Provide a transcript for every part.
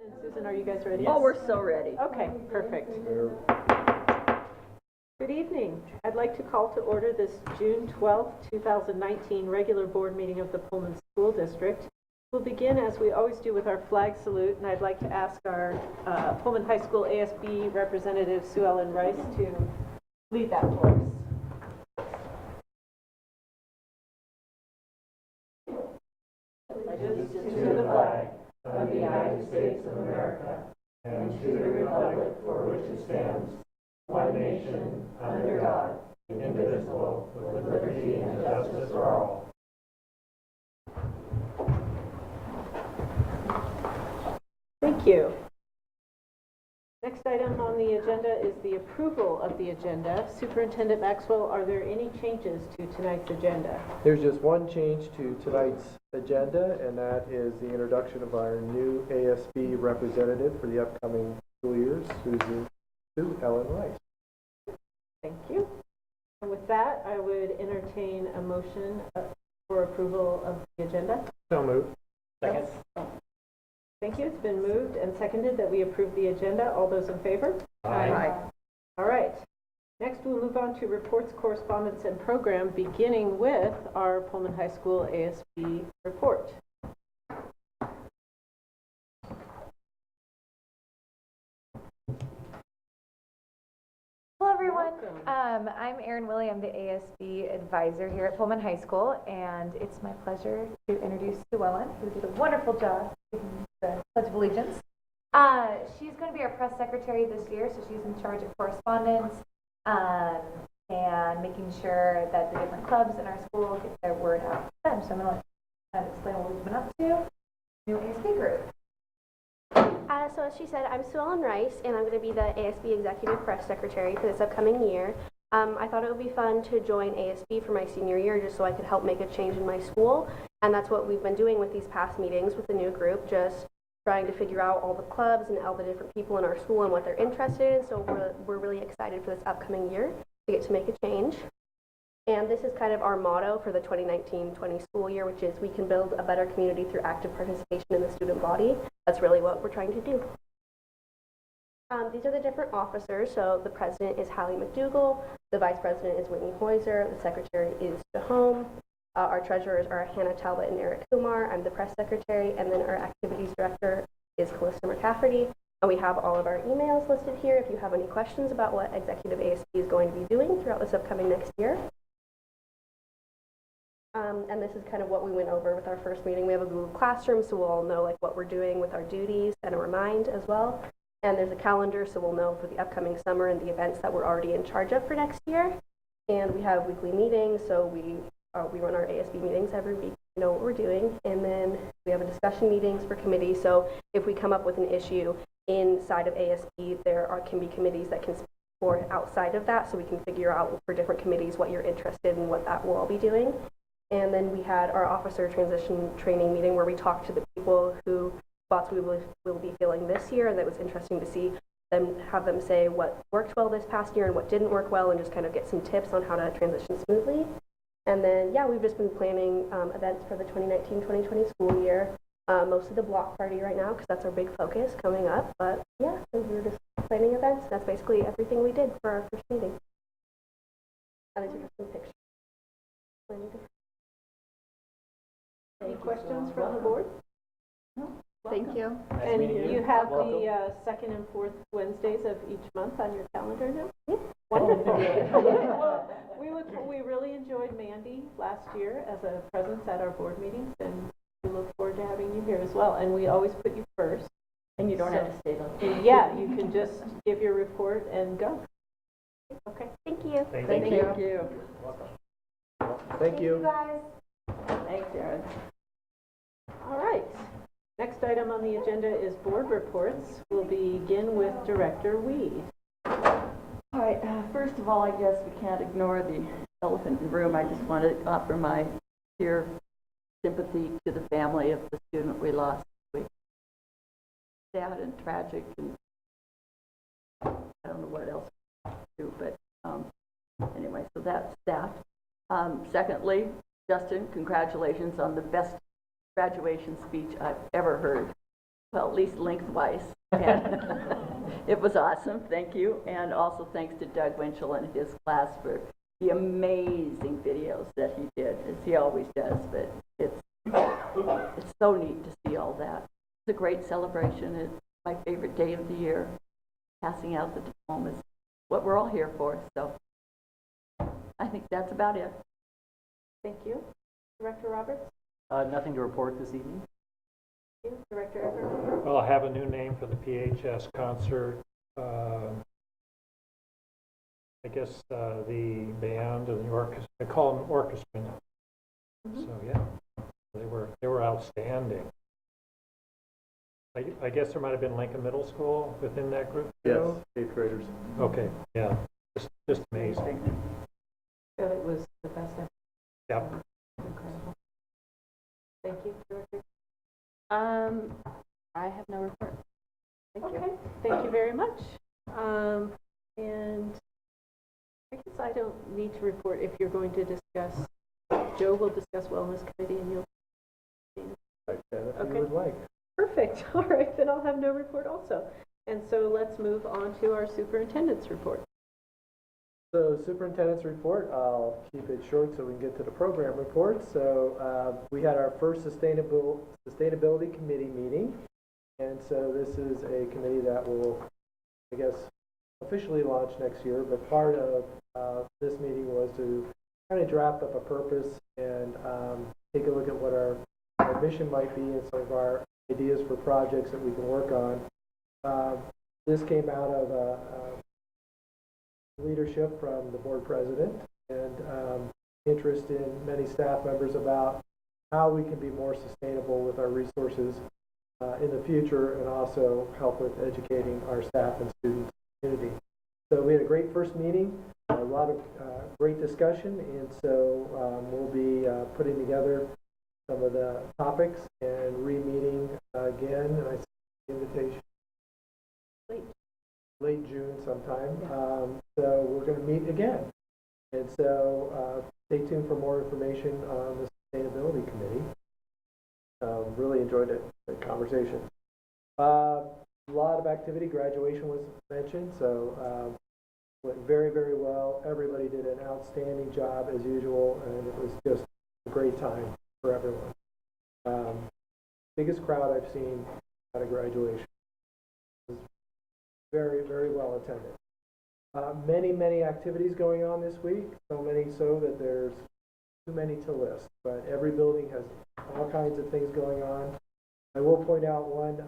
And Susan, are you guys ready? Yes. Oh, we're so ready. Okay, perfect. Good evening. I'd like to call to order this June 12th, 2019 regular board meeting of the Pullman School District. We'll begin as we always do with our flag salute, and I'd like to ask our Pullman High School ASB representative, Sue Ellen Rice, to lead that for us. Allegiance to the flag of the United States of America and to the republic for which it stands, one nation, under God, indivisible, with liberty and justice for all. Thank you. Next item on the agenda is the approval of the agenda. Superintendent Maxwell, are there any changes to tonight's agenda? There's just one change to tonight's agenda, and that is the introduction of our new ASB representative for the upcoming school year, Sue Ellen Rice. Thank you. And with that, I would entertain a motion for approval of the agenda. So moved. Second. Thank you. It's been moved and seconded that we approve the agenda. All those in favor? Aye. All right. Next, we'll move on to reports, correspondence, and program, beginning with our Pullman High School ASB report. Hello everyone. Welcome. I'm Erin Willie. I'm the ASB advisor here at Pullman High School, and it's my pleasure to introduce Sue Ellen, who did a wonderful job taking the Pledge of Allegiance. She's going to be our press secretary this year, so she's in charge of correspondence and making sure that the different clubs in our school get their word out to them. So I'm going to let her explain what we've been up to. New ASB group. So as she said, I'm Sue Ellen Rice, and I'm going to be the ASB Executive Press Secretary for this upcoming year. I thought it would be fun to join ASB for my senior year just so I could help make a change in my school, and that's what we've been doing with these past meetings with the new group, just trying to figure out all the clubs and all the different people in our school and what they're interested in, so we're really excited for this upcoming year to get to make a change. And this is kind of our motto for the 2019-20 school year, which is we can build a better community through active participation in the student body. That's really what we're trying to do. These are the different officers. So the president is Hallie McDougall, the vice president is Whitney Hoyser, the secretary is Jahome, our treasurers are Hannah Talbot and Eric Kumar, I'm the press secretary, and then our activities director is Calista McCafferty. And we have all of our emails listed here if you have any questions about what Executive ASB is going to be doing throughout this upcoming next year. And this is kind of what we went over with our first meeting. We have a Google Classroom, so we'll all know like what we're doing with our duties and a remind as well. And there's a calendar, so we'll know for the upcoming summer and the events that we're already in charge of for next year. And we have weekly meetings, so we run our ASB meetings every week. We know what we're doing, and then we have a discussion meetings for committees. So if we come up with an issue inside of ASB, can be committees that can support outside of that, so we can figure out for different committees what you're interested in, what that we'll all be doing. And then we had our officer transition training meeting where we talked to the people who spots we will be filling this year, and that was interesting to see them, have them say what worked well this past year and what didn't work well, and just kind of get some tips on how to transition smoothly. And then, yeah, we've just been planning events for the 2019-2020 school year, mostly the block party right now, because that's our big focus coming up. But yeah, so we were just planning events. That's basically everything we did for our first meeting. And these are just some pictures. Any questions from the board? No. Thank you. And you have the second and fourth Wednesdays of each month on your calendar now? Yep. Wonderful. Well, we really enjoyed Mandy last year as a presence at our board meetings, and we look forward to having you here as well. And we always put you first. And you don't have to stay long. Yeah, you can just give your report and go. Okay. Thank you. Thank you. Thank you. guys. Thanks, Erin. All right. Next item on the agenda is board reports. We'll begin with Director Weed. All right, first of all, I guess we can't ignore the elephant in the room. I just want to offer my sincere sympathy to the family of the student we lost this week. Sad and tragic, and I don't know what else to do, but anyway, so that's that. Secondly, Justin, congratulations on the best graduation speech I've ever heard. well, at least lengthwise. And it was awesome, thank you. And also thanks to Doug Winchell and his class for the amazing videos that he did, as he always does. But it's so neat to see all that. It's a great celebration. It's my favorite day of the year. Passing out the diplomas, what we're all here for. So I think that's about it. Thank you. Director Roberts? Nothing to report this evening. Thank you. Director Everett? Well, I have a new name for the PHS concert. I guess the band and the orchestra, I call them orchestra now. So yeah, they were outstanding. I guess there might have been Lincoln Middle School within that group Yes, too? 8th graders. Okay, yeah, just amazing. It was the best ever. Yep. Incredible. Thank you, Director. I have no report. Thank you. Okay, thank you very much. And I guess I don't need to report if you're going to discuss, Joe will discuss Wellness Committee and you'll. Right, Jen, if Okay. you would like. Perfect. All right, then I'll have no report also. And so let's move on to our Superintendent's Report. So Superintendent's Report, I'll keep it short so we can get to the program report. So we had our first Sustainability Committee meeting. And so this is a committee that will, I guess, officially launch next year. But part of this meeting was to kind of draft up a purpose and take a look at what our mission might be and some of our ideas for projects that we can work on. This came out of leadership from the board president and interest in many staff members about how we can be more sustainable with our resources in the future and also help with educating our staff and student community. So we had a great first meeting, a lot of great discussion, and so we'll be putting together some of the topics and re-meeting again, and I see the invitation late June sometime. So we're going to meet again. And so stay tuned for more information on the Sustainability Committee. Really enjoyed it, the conversation. A lot of activity. Graduation was mentioned, so went very, very well. Everybody did an outstanding job as usual, and it was just a great time for everyone. Biggest crowd I've seen at a graduation. It was very, very well attended. Many activities going on this week, so many so that there's too many to list, but every building has all kinds of things going on. I will point out one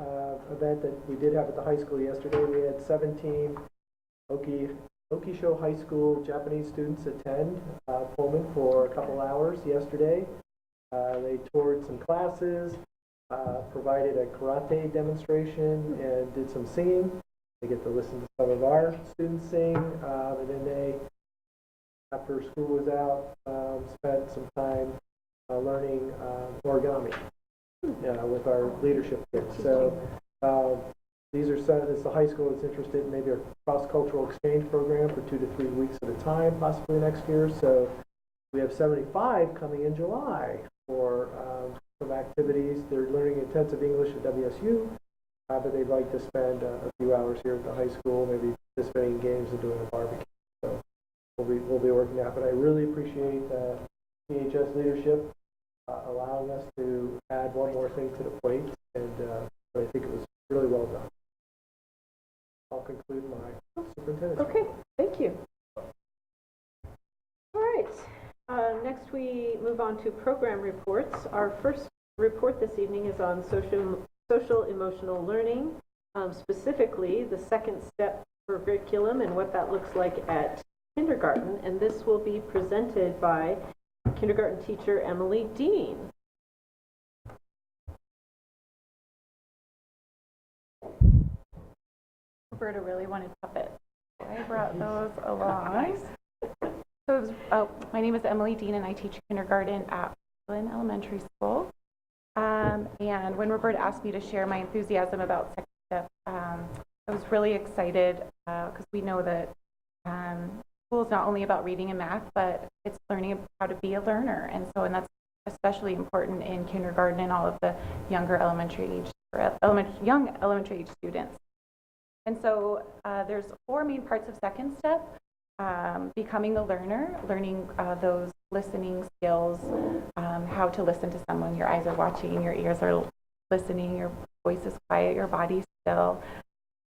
event that we did have at the high school yesterday. We had 17 Okisho High School Japanese students attend Pullman for a couple hours yesterday. They toured some classes, provided a karate demonstration, and did some singing. They get to listen to some of our students sing, and then they, after school was out, spent some time learning origami with our leadership kids. So these are some, it's the high school that's interested in maybe a cross-cultural exchange program for 2 to 3 weeks at a time, possibly next year. So we have 75 coming in July for some activities. They're learning intensive English at WSU, but they'd like to spend a few hours here at the high school, maybe participating in games and doing a barbecue. So we'll be working that. But I really appreciate PHS leadership allowing us to add one more thing to the plate, and I think it was really well done. I'll conclude my superintendent's Okay, report. thank you. All right, next we move on to program reports. Our first report this evening is on social emotional learning, specifically the second step curriculum and what that looks like at kindergarten. And this will be presented by kindergarten teacher Emily Dean. Roberta really wanted puppets. I brought those along. So my name is Emily Dean, and I teach kindergarten at Pullman Elementary School. And when Roberta asked me to share my enthusiasm about second step, I was really excited because we know that school is not only about reading and math, but it's learning how to be a learner. And that's especially important in kindergarten and all of the younger elementary age for young elementary age students. And so there's 4 main parts of second step. Becoming a learner, learning those listening skills, how to listen to someone. Your eyes are watching, your ears are listening, your voice is quiet, your body's still.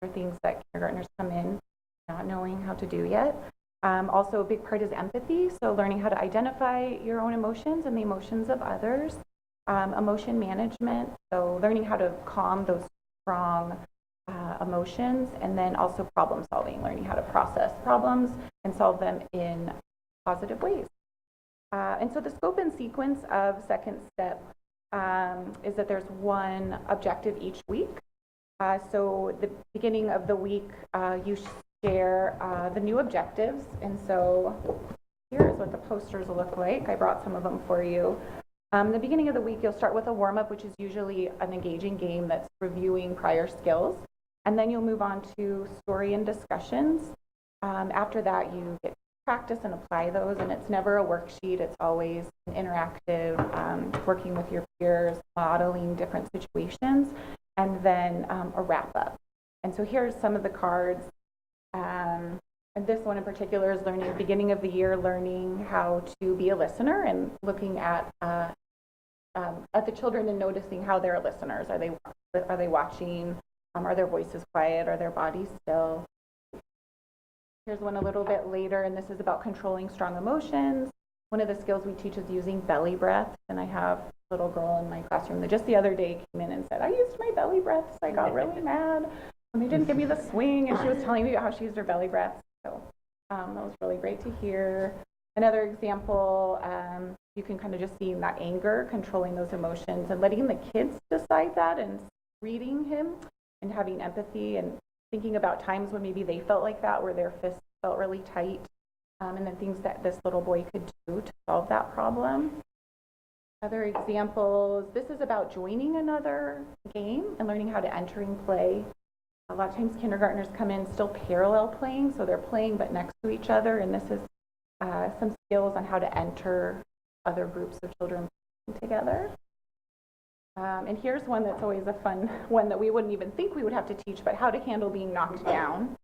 Are things that kindergartners come in not knowing how to do yet. Also a big part is empathy, so learning how to identify your own emotions and the emotions of others. Emotion management, so learning how to calm those strong emotions, and then also problem solving, learning how to process problems and solve them in positive ways. And so the scope and sequence of second step is that there's one objective each week. So the beginning of the week, you share the new objectives. And so here's what the posters look like. I brought some of them for you. The beginning of the week, you'll start with a warm-up, which is usually an engaging game that's reviewing prior skills. And then you'll move on to story and discussions. After that, you get to practice and apply those. And it's never a worksheet. It's always an interactive, working with your peers, modeling different situations, and then a wrap-up. And so here's some of the cards. And this one in particular is learning, beginning of the year, learning how to be a listener and looking at the children and noticing how they're listeners. Are they watching? Are their voices quiet? Are their bodies still? Here's one a little bit later, and this is about controlling strong emotions. One of the skills we teach is using belly breath, and I have a little girl in my classroom that just the other day came in and said, I used my belly breaths. I got really mad when they didn't give me the swing, and she was telling me how she used her belly breath. So that was really great to hear. Another example, you can kind of just see that anger, controlling those emotions and letting the kids decide that, and reading him and having empathy and thinking about times when maybe they felt like that, where their fists felt really tight, and then things that this little boy could do to solve that problem. Other examples, this is about joining another game and learning how to enter and play. A lot of times kindergartners come in still parallel playing, so they're playing but next to each other, and this is some skills on how to enter other groups of children together. And here's one that's always a fun one that we wouldn't even think we would have to teach, but how to handle being knocked down.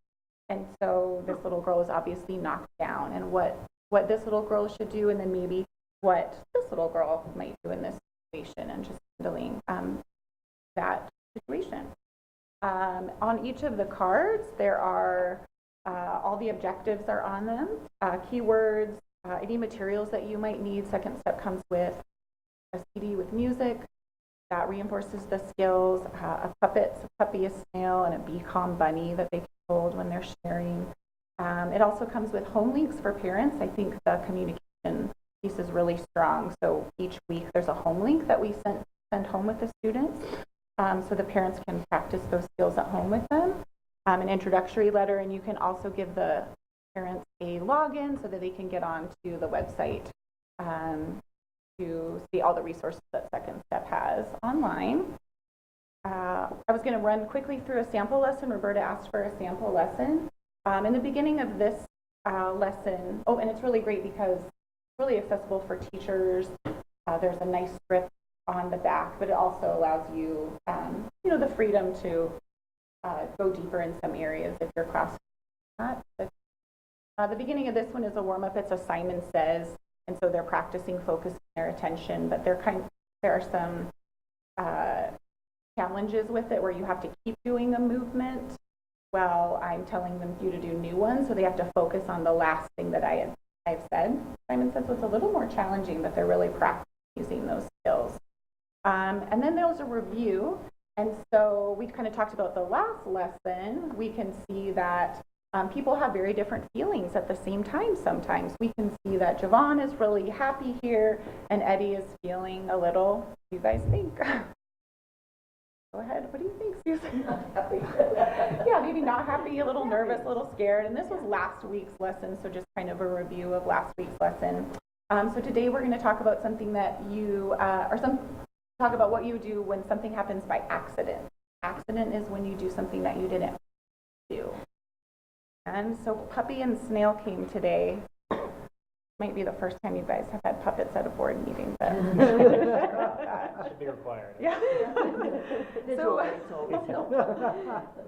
And so this little girl is obviously knocked down, and what this little girl should do, and then maybe what this little girl might do in this situation, and just handling that situation. On each of the cards, there are all the objectives are on them, keywords, any materials that you might need. Second step comes with a CD with music that reinforces the skills, a puppy, a snail, and a Be Calm bunny that they can hold when they're sharing. It also comes with home links for parents. I think the communication piece is really strong. So each week there's a home link that we send home with the students, so the parents can practice those skills at home with them. An introductory letter, and you can also give the parents a login so that they can get on to the website to see all the resources that Second Step has online. I was going to run quickly through a sample lesson. Roberta asked for a sample lesson. In the beginning of this lesson, and it's really great because it's really accessible for teachers. There's a nice script on the back, but it also allows you, the freedom to go deeper in some areas if your class is not. The beginning of this one is a warm-up. It's a Simon Says, and so they're practicing focusing their attention, but there are some challenges with it where you have to keep doing a movement while I'm telling them you to do new ones, so they have to focus on the last thing that I've said. Simon Says, so it's a little more challenging, but they're really practicing using those skills. And then there's a review. And so we kind of talked about the last lesson. We can see that people have very different feelings at the same time sometimes. We can see that Javon is really happy here, and Eddie is feeling a little, what do you guys think? Go ahead, what do you think, Susan? Yeah, maybe not happy, a little nervous, a little scared. And this was last week's lesson, so just kind of a review of last week's lesson. So today we're going to talk about something that talk about what you do when something happens by accident. Accident is when you do something that you didn't do. And so Puppy and Snail came today. might be the first time you guys have had puppets at a board meeting, but Should be required. yeah. Visual aids always help.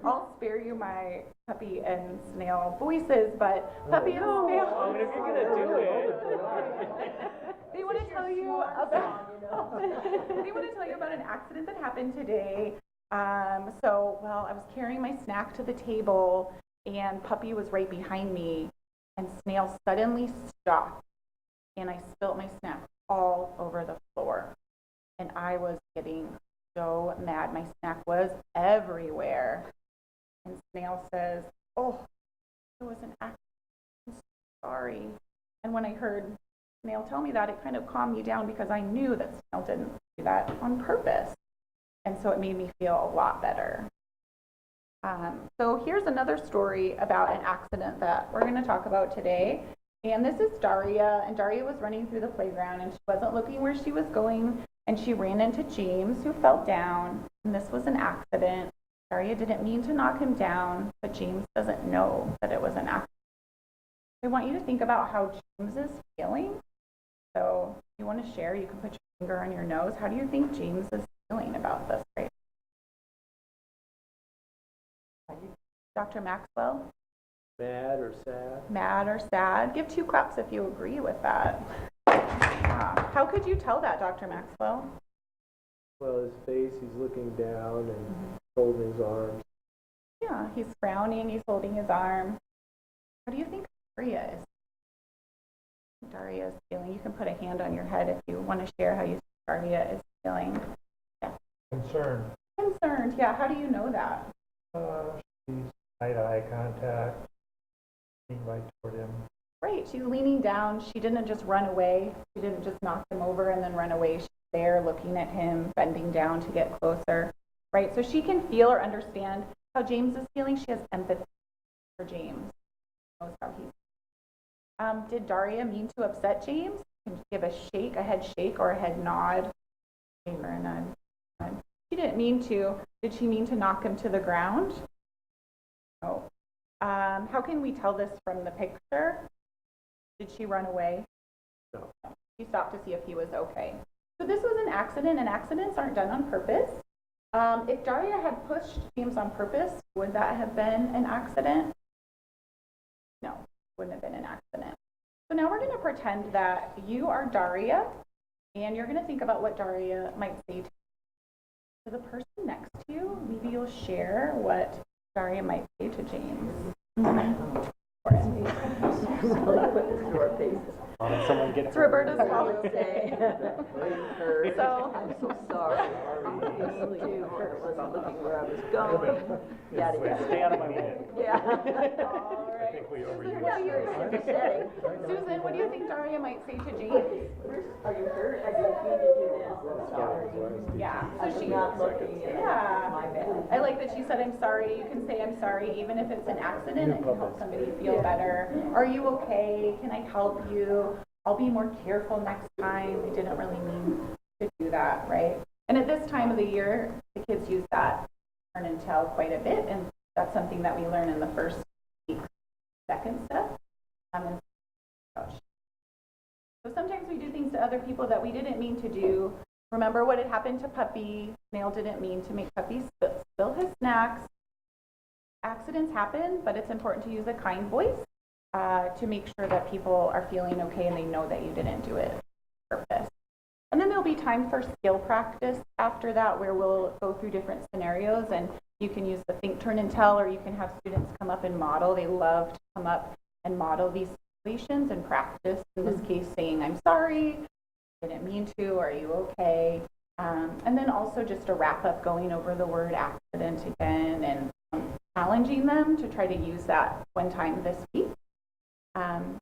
I'll spare you my puppy and snail voices, but puppy and snail. I mean, if you're gonna do it. They want to tell you about. They want to tell you about an accident that happened today. Well, I was carrying my snack to the table, and puppy was right behind me, and snail suddenly stopped, and I spilt my snack all over the floor, and I was getting so mad. My snack was everywhere, and snail says, "Oh, it was an accident. I'm sorry." And when I heard Snail tell me that, it kind of calmed me down because I knew that Snail didn't do that on purpose. And so it made me feel a lot better. So here's another story about an accident that we're going to talk about today. And this is Daria. And Daria was running through the playground and she wasn't looking where she was going. And she ran into James, who fell down. And this was an accident. Daria didn't mean to knock him down, but James doesn't know that it was an accident. I want you to think about how James is feeling. So if you want to share, you can put your finger on your nose. How do you think James is feeling about this right now? Dr. Maxwell? Mad or sad? Mad or sad? Give 2 claps if you agree with that. How could you tell that, Dr. Maxwell? Well, his face, he's looking down and holding his arms. Yeah, he's frowning, he's holding his arm. How do you think Daria is? Daria is feeling. You can put a hand on your head if you want to share how you think Daria is feeling. Yeah. Concerned. Concerned, yeah. How do you know that? She's eye contact, being right toward him. Right, she's leaning down. She didn't just run away. She didn't just knock him over and then run away. She's there looking at him, bending down to get closer. Right, so she can feel or understand how James is feeling. She has empathy for James. She knows how he's. Did Daria mean to upset James? Can you give a shake, a head shake, or a head nod? Or a nod. She didn't mean to. Did she mean to knock him to the ground? No. How can we tell this from the picture? Did she run away? No. She stopped to see if he was okay. So this was an accident, and accidents aren't done on purpose. If Daria had pushed James on purpose, would that have been an accident? No, wouldn't have been an accident. So now we're going to pretend that you are Daria, and you're going to think about what Daria might say to the person next to you. Maybe you'll share what Daria might say to James. Someone get It's Roberta's Will fault. say, So, I'm so sorry. I wasn't looking where I was going. Yada, yada. Stay out of my way. Yeah. all I right. think we overused Now you're it. Susan, what do you think Daria might say to James? Are you hurt? I didn't mean to do this. I'm sorry. Yeah. I So was she. not looking. Yeah. My bad. I like that she said, "I'm sorry." You can say, "I'm sorry," even if it's an accident. It can help somebody feel better. Are you okay? Can I help you? I'll be more careful next time. I didn't really mean to do that, right? And at this time of the year, the kids use that turn and tell quite a bit, and that's something that we learn in the first week, second step. And so sometimes we do things to other people that we didn't mean to do. Remember what had happened to Puppy. Snail didn't mean to make Puppy spill his snacks. Accidents happen, but it's important to use a kind voice to make sure that people are feeling okay and they know that you didn't do it on purpose. And then there'll be time for skill practice after that, where we'll go through different scenarios, and you can use the think, turn, and tell, or you can have students come up and model. They love to come up and model these situations and practice, in this case, saying, "I'm sorry, didn't mean to, are you okay?" And then also just a wrap up, going over the word accident again and challenging them to try to use that one time this week.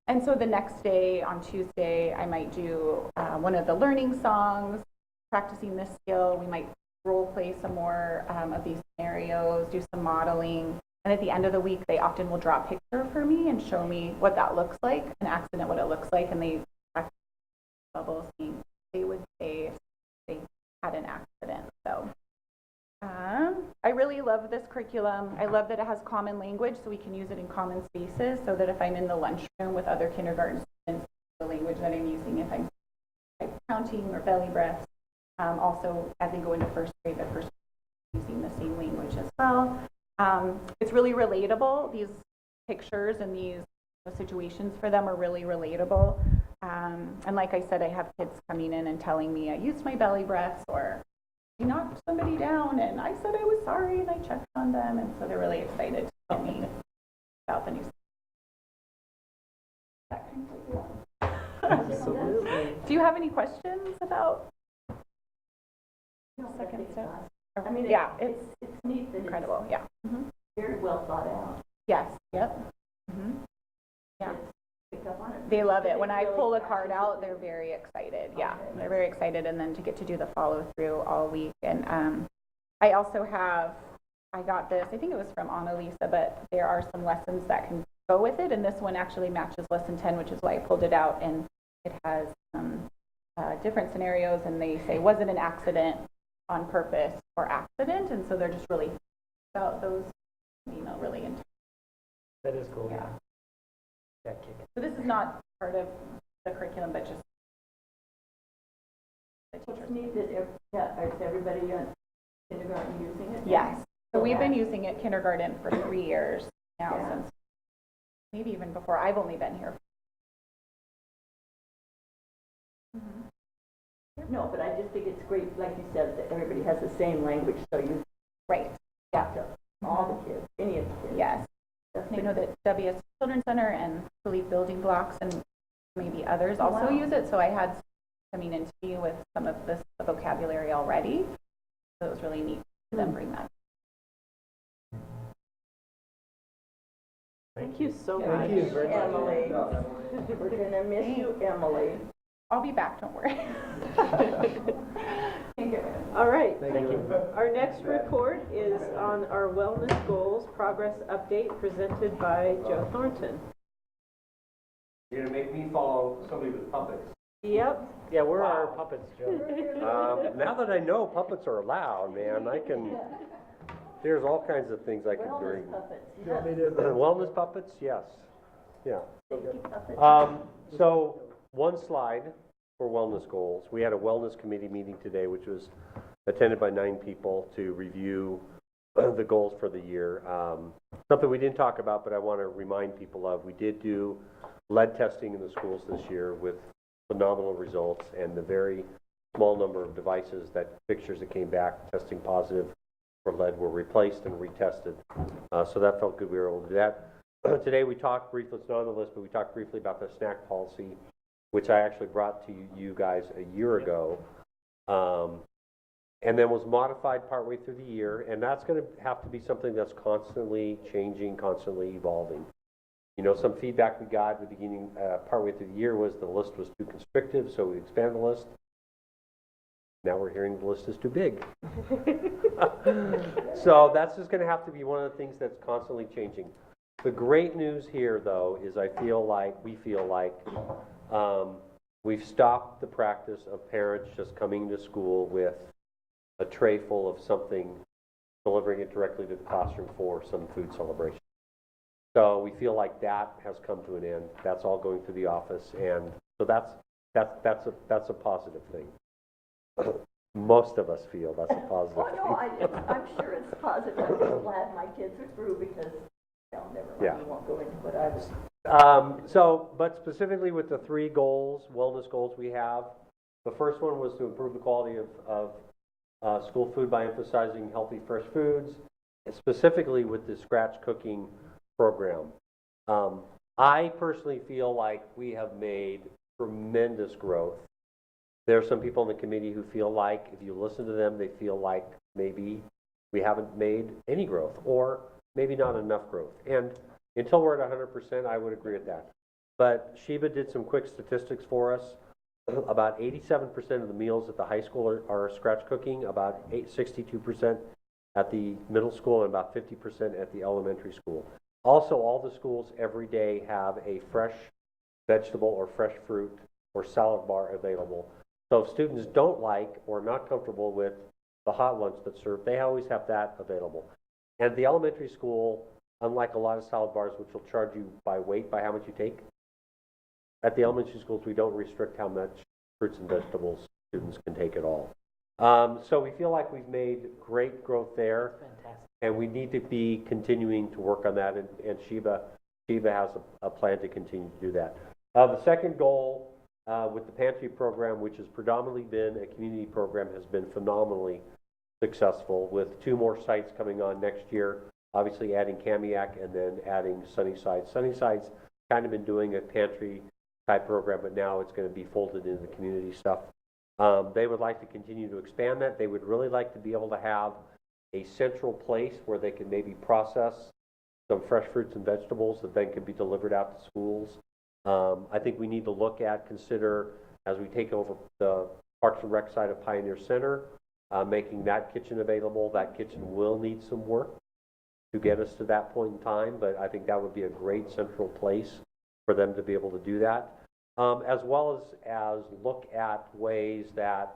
And so the next day, on Tuesday, I might do one of the learning songs, practicing this skill. We might role play some more of these scenarios, do some modeling. And at the end of the week, they often will draw a picture for me and show me what that looks like, an accident, what it looks like. And they practice bubbles, they would say if they had an accident. So I really love this curriculum. I love that it has common language, so we can use it in common spaces, so that if I'm in the lunchroom with other kindergarten students, the language that I'm using if I'm counting or belly breaths. Also, as they go into first grade, the first grade using the same language as well. It's really relatable. These pictures and these situations for them are really relatable. And like I said, I have kids coming in and telling me I used my belly breaths, or I knocked somebody down and I said I was sorry and I checked on them, and so they're really excited to tell me about the new. Absolutely. Do you have any questions about No, second that's step? I mean, Yeah, it's it's neat that incredible. Yeah. it's very well thought out. Yes. Yep. Yeah. Kids pick up on it. They love it. When I really pull a practice card it. out, they're very excited. Yeah, Okay. they're very excited, and then to get to do the follow through all week. And I also have, I got this, I think it was from Annalisa, but there are some lessons that can go with it, and this one actually matches lesson 10, which is why I pulled it out, and it has different scenarios, and they say, was it an accident, on purpose, or accident? And so they're just really about those, really intense. That is cool. Yeah. That kick. So this is not part of the curriculum, but just the It's teachers. neat that, is everybody in kindergarten using it? Yes. So we've been using it kindergarten for 3 years now, Yeah. since maybe even before I've only been here. No, but I just think it's great, like you said, that everybody has the same language, so you Right. talk to all the kids, any of the kids. Yes. That's I know that WS Children's Center and Believe Building Blocks and maybe others also Wow. use it. So I had coming into me with some of this vocabulary already. So it was really neat to them bring that. Thank you so much. Thank you very much. Emily. We're gonna miss you, Emily. I'll be back, don't worry. All right. Thank you. Our next report is on our wellness goals progress update presented by Joe Thornton. You're gonna make me follow somebody with puppets. Yep. Yeah, where are our puppets, Joe? Now that I know puppets are allowed, man, there's all kinds of things I could bring. Wellness puppets, You want me yeah. to? Wellness puppets, yes, yeah. Safety puppets. So, one slide for wellness goals. We had a wellness committee meeting today, which was attended by 9 people to review the goals for the year. Something we didn't talk about, but I want to remind people of, we did do lead testing in the schools this year with phenomenal results, and the very small number of devices, fixtures that came back testing positive for lead were replaced and retested. So that felt good we were able to do that. Today we talked briefly, it's not on the list, but we talked briefly about the snack policy, which I actually brought to you guys a year ago, and then was modified partway through the year, and that's going to have to be something that's constantly changing, constantly evolving. You know, some feedback we got at the beginning, partway through the year, was the list was too constrictive, so we expanded the list. Now we're hearing the list is too big. So that's just going to have to be one of the things that's constantly changing. The great news here, though, is we feel like we've stopped the practice of parents just coming to school with a tray full of something, delivering it directly to the classroom for some food celebration. So we feel like that has come to an end. That's all going through the office, and so that's a positive thing. Most of us feel that's a positive thing. I'm sure it's positive. I'm just glad my kids are through because, never mind, Yeah. we won't go into what I was. But specifically with the 3 goals, wellness goals we have, the first one was to improve the quality of school food by emphasizing healthy, fresh foods, specifically with the scratch cooking program. I personally feel like we have made tremendous growth. There are some people in the committee who feel like, if you listen to them, they feel like maybe we haven't made any growth, or maybe not enough growth. And until we're at 100%, I would agree with that. But Sheba did some quick statistics for us. About 87% of the meals at the high school are scratch cooking, about 62% at the middle school, and about 50% at the elementary school. Also, all the schools every day have a fresh vegetable or fresh fruit or salad bar available. So if students don't like or are not comfortable with the hot lunch that's served, they always have that available. And the elementary school, unlike a lot of salad bars, which will charge you by weight, by how much you take, at the elementary schools, we don't restrict how much fruits and vegetables students can take at all. So we feel like we've made great growth there, and we need to be continuing to work on that, and Sheba has a plan to continue to do that. The second goal with the pantry program, which has predominantly been a community program, has been phenomenally successful, with 2 more sites coming on next year, obviously adding Kamiak and then adding Sunnyside. Sunnyside's kind of been doing a pantry type program, but now it's going to be folded into the community stuff. They would like to continue to expand that. They would really like to be able to have a central place where they can maybe process some fresh fruits and vegetables that then can be delivered out to schools. I think we need to consider, as we take over the Parks and Rec side of Pioneer Center, making that kitchen available. That kitchen will need some work to get us to that point in time, but I think that would be a great central place for them to be able to do that. As well as look at ways that,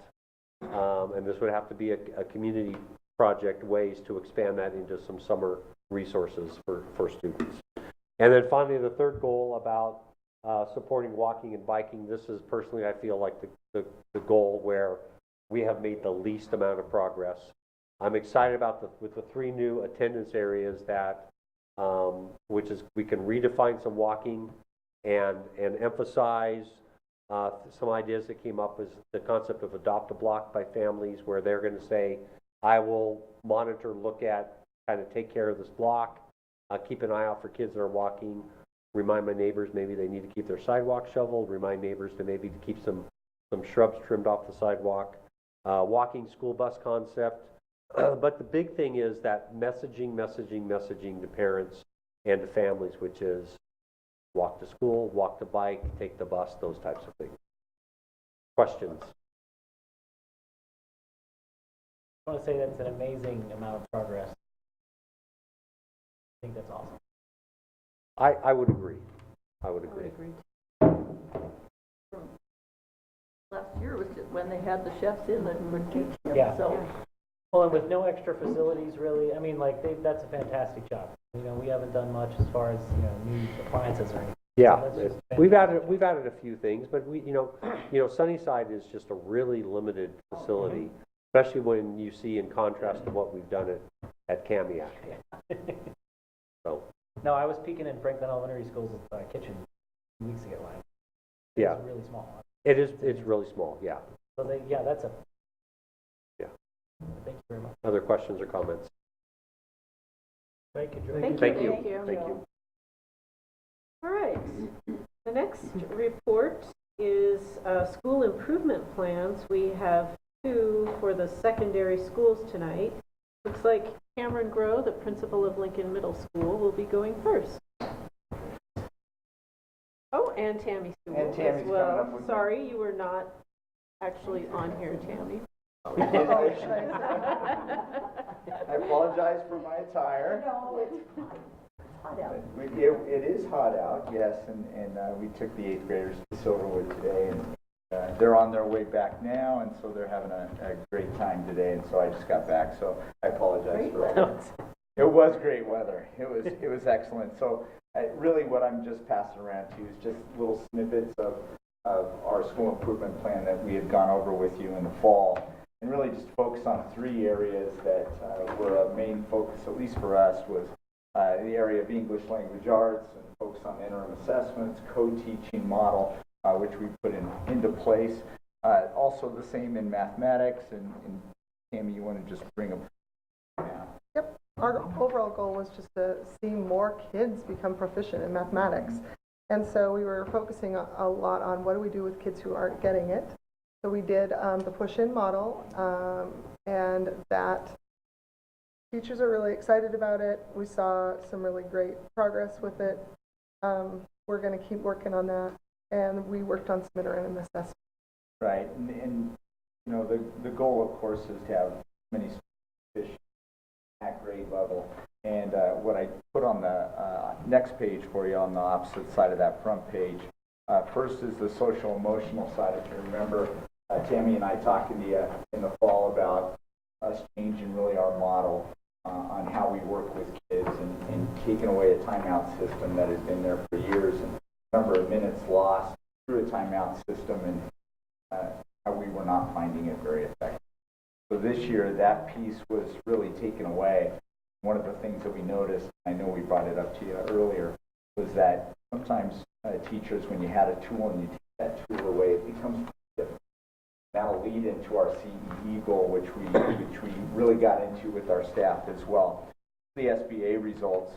and this would have to be a community project, ways to expand that into some summer resources for students. And then finally, the third goal about supporting walking and biking. This is personally, I feel like the goal where we have made the least amount of progress. I'm excited about with the 3 new attendance areas that, which is we can redefine some walking and emphasize some ideas that came up, is the concept of adopt a block by families, where they're going to say, I will monitor, look at, kind of take care of this block, keep an eye out for kids that are walking, remind my neighbors maybe they need to keep their sidewalk shoveled, remind neighbors to maybe to keep some shrubs trimmed off the sidewalk, walking school bus concept. But the big thing is that messaging to parents and to families, which is walk to school, walk to bike, take the bus, those types of things. Questions? I want to say that's an amazing amount of progress. I think that's awesome. I would agree. I would agree. Last year was just when they had the chefs in that would teach them. Yeah. So, Well, and with no extra facilities, really, I mean, like, that's a fantastic job. You know, we haven't done much as far as, you know, new appliances or anything. Yeah, So that's just we've added a few things, but you know, Sunnyside is just a really limited facility, especially when you see in contrast to what we've done at Kamiak. So. No, I was peeking in Franklin Elementary School's kitchen 2 weeks ago. Yeah. It's really small. It's really small, yeah. So that's a. Yeah. Thank you very much. Other questions or comments? Thank you, Drew. Thank you. Thank you. All right. The next report is school improvement plans. We have 2 for the secondary schools tonight. Looks like Cameron Groh, the principal of Lincoln Middle School, will be going first. Oh, and Tammy Sewell And Tammy's as well. coming up with Sorry, you were not actually on here, Tammy. I apologize for my attire. no, it's hot out. It is hot out, yes, and we took the 8th graders to Silverwood today, and they're on their way back now, and so they're having a great time today, and so I just got back, so I apologize for that. It was great weather. It was excellent. So really what I'm just passing around to is just little snippets of our school improvement plan that we had gone over with you in the fall, and really just focus on 3 areas that were a main focus, at least for us, was the area of English language arts, and focus on interim assessments, co-teaching model, which we put into place. Also the same in mathematics, and Tammy, you want to just bring them now? Yep. Our overall goal was just to see more kids become proficient in mathematics. And so we were focusing a lot on what do we do with kids who aren't getting it. So we did the push-in model, and that teachers are really excited about it. We saw some really great progress with it. We're going to keep working on that. And we worked on some interim assessment. Right, and you know, the goal, of course, is to have many students at grade level. And what I put on the next page for you on the opposite side of that front page, first is the social emotional side. If you remember, Tammy and I talking to you in the fall about us changing really our model on how we work with kids, and taking away a timeout system that has been there for years, and number of minutes lost through a timeout system, and we were not finding it very effective. So this year, that piece was really taken away. One of the things that we noticed, I know we brought it up to you earlier, was that sometimes teachers, when you had a tool and you take that tool away, it becomes difficult. That'll lead into our CEE goal, which we really got into with our staff as well. The SBA results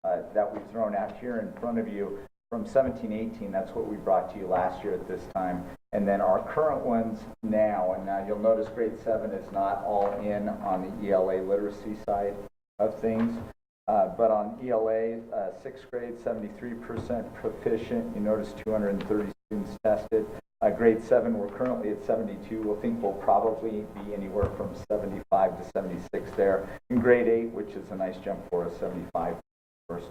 that we've thrown out here in front of you from 17-18, that's what we brought to you last year at this time. And then our current ones now, and now you'll notice grade 7 is not all in on the ELA literacy side of things. But on ELA, 6th grade, 73% proficient. You notice 230 students tested. Grade 7, we're currently at 72. We'll think we'll probably be anywhere from 75 to 76 there. In grade 8, which is a nice jump for us, 75 first.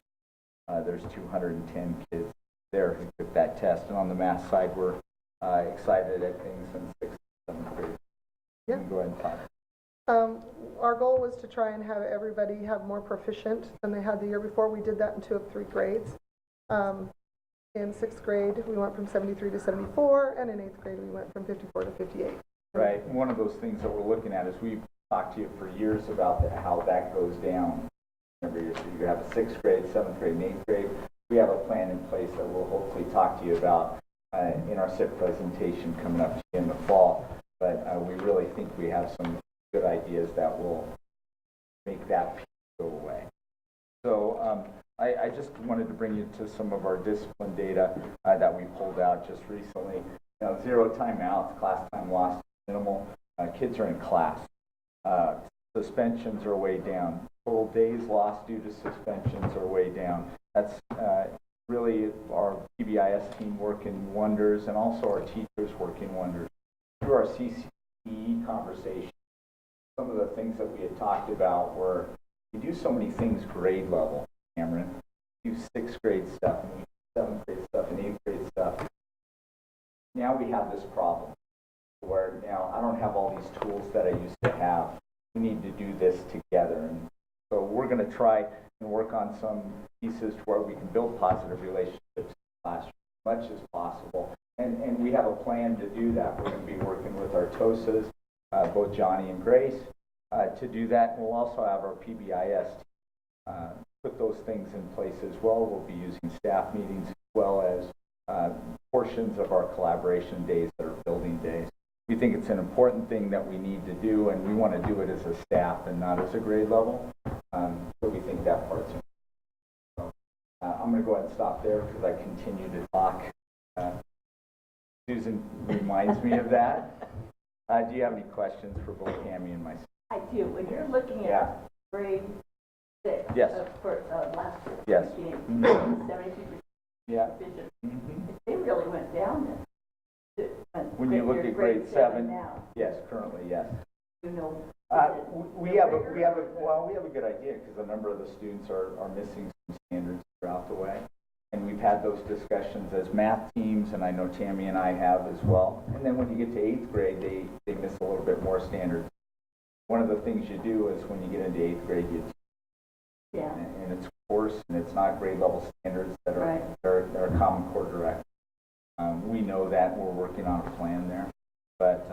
There's 210 kids there who took that test. And on the math side, we're excited at things in 6th and 7th grade. Yeah. You can go ahead and talk. Our goal was to try and have everybody have more proficient than they had the year before. We did that in 2 of 3 grades. In 6th grade, we went from 73 to 74, and in 8th grade, we went from 54 to 58. Right. And one of those things that we're looking at is we've talked to you for years about how that goes down every year. So you have a 6th grade, 7th grade, and 8th grade. We have a plan in place that we'll hopefully talk to you about in our SIP presentation coming up in the fall. But we really think we have some good ideas that will make that piece go away. So I just wanted to bring you to some of our discipline data that we pulled out just recently. 0 timeouts, class time lost, minimal. Kids are in class. Suspensions are way down. Total days lost due to suspensions are way down. That's really our PBIS team working wonders, and also our teachers working wonders. Through our CCE conversation, some of the things that we had talked about were we do so many things grade level, Cameron. We do 6th grade stuff, and we do 7th grade stuff, and 8th grade stuff. Now we have this problem where now I don't have all these tools that I used to have. We need to do this together. And so we're going to try and work on some pieces to where we can build positive relationships in the classroom as much as possible. And we have a plan to do that. We're going to be working with our TOSAs, both Johnny and Grace, to do that. And we'll also have our PBIS put those things in place as well. We'll be using staff meetings as well as portions of our collaboration days that are building days. We think it's an important thing that we need to do, and we want to do it as a staff and not as a grade level. So we think that part's important. So, I'm going to go ahead and stop there because I continue to talk. Susan reminds me of that. Do you have any questions for both Tammy and myself? I do. When you're looking at grade 6 Yes. For last year, Yes. 72% Yeah. proficient, Mm-hmm. they really went down then. When you look at grade 7 now, yes, currently, yes. you know. We have a good idea because a number of the students are missing some standards throughout the way. And we've had those discussions as math teams, and I know Tammy and I have as well. And then when you get to 8th grade, they miss a little bit more standards. One of the things you do is when you get into 8th grade, and it's course, and it's not grade level standards that are Right. they're Common Core direct. We know that we're working on a plan there, but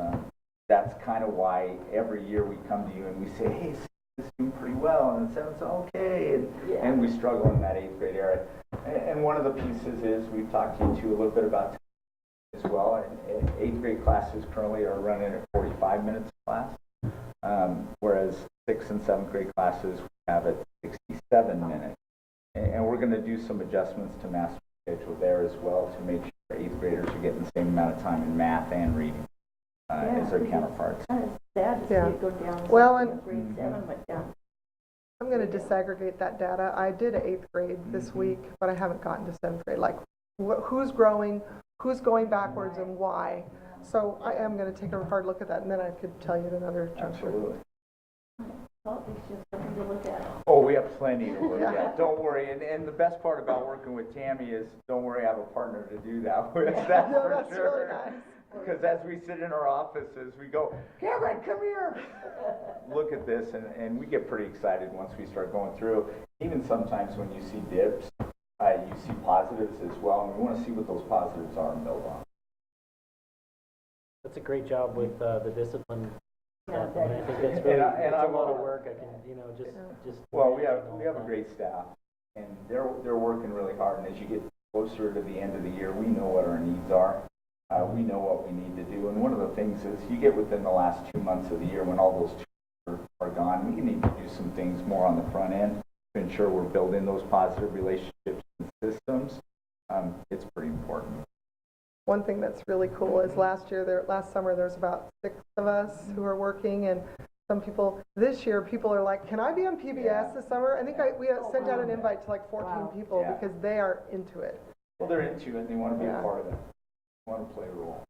that's kind of why every year we come to you and we say, hey, this is doing pretty well, and it sounds okay, and we struggle in that 8th grade area. And one of the pieces is we've talked to you too a little bit about as well. And 8th grade classes currently are running at 45 minutes a class, whereas 6th and 7th grade classes have at 67 minutes. And we're going to do some adjustments to math schedule there as well to make sure 8th graders are getting the same amount of time in math and reading as their counterparts. Kind of sad to see it go down. Well, and grade 7 went down. I'm going to disaggregate that data. I did 8th grade this week, but I haven't gotten to 7th grade. Like, who's growing, who's going backwards, and why. So I am going to take a hard look at that, and then I could tell you at another juncture. Absolutely. Well, there's just something to look at. Oh, we have plenty to look at. Don't worry. And the best part about working with Tammy is, don't worry, I have a partner to do that with. That's No, for that's sure. really nice. Because as we sit in our offices, we go, Cameron, come here. Look at this, and we get pretty excited once we start going through. Even sometimes when you see dips, you see positives as well, and we want to see what those positives are and build on. That's a great job with the discipline Yeah, stuff. I mean, I think that's And really, I- and it's I a lot of will- work. I can, just. Well, we imagine all have a that. great staff, and they're working really hard, and as you get closer to the end of the year, we know what our needs are. We know what we need to do, and one of the things is you get within the last 2 months of the year when all those are gone, we need to do some things more on the front end to ensure we're building those positive relationships and systems. It's pretty important. One thing that's really cool is last summer, there's about 6 of us who are working, and some people, this year, people are like, can I be on PBS this summer? I think we sent out an invite to like 14 people Yeah. because they are into it. Well, they're into it, and they want to be Yeah. a part of it, want to play a role.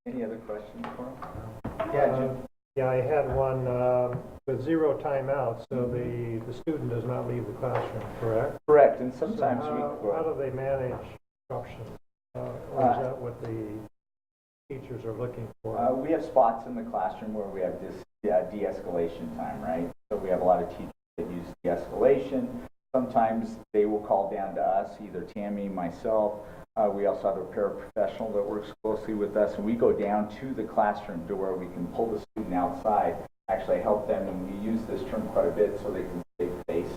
Any other questions for them? Yeah, Jim? Yeah, I had one with 0 timeouts, so the student does not leave the classroom, correct? Correct, and So sometimes how do they manage disruption? Or is that what the teachers are looking for? we have spots in the classroom where we have this de-escalation time, right? So we have a lot of teachers that use de-escalation. Sometimes they will call down to us, either Tammy, myself. We also have a paraprofessional that works closely with us, and we go down to the classroom to where we can pull the student outside, actually help them, and we use this term quite a bit so they can save face,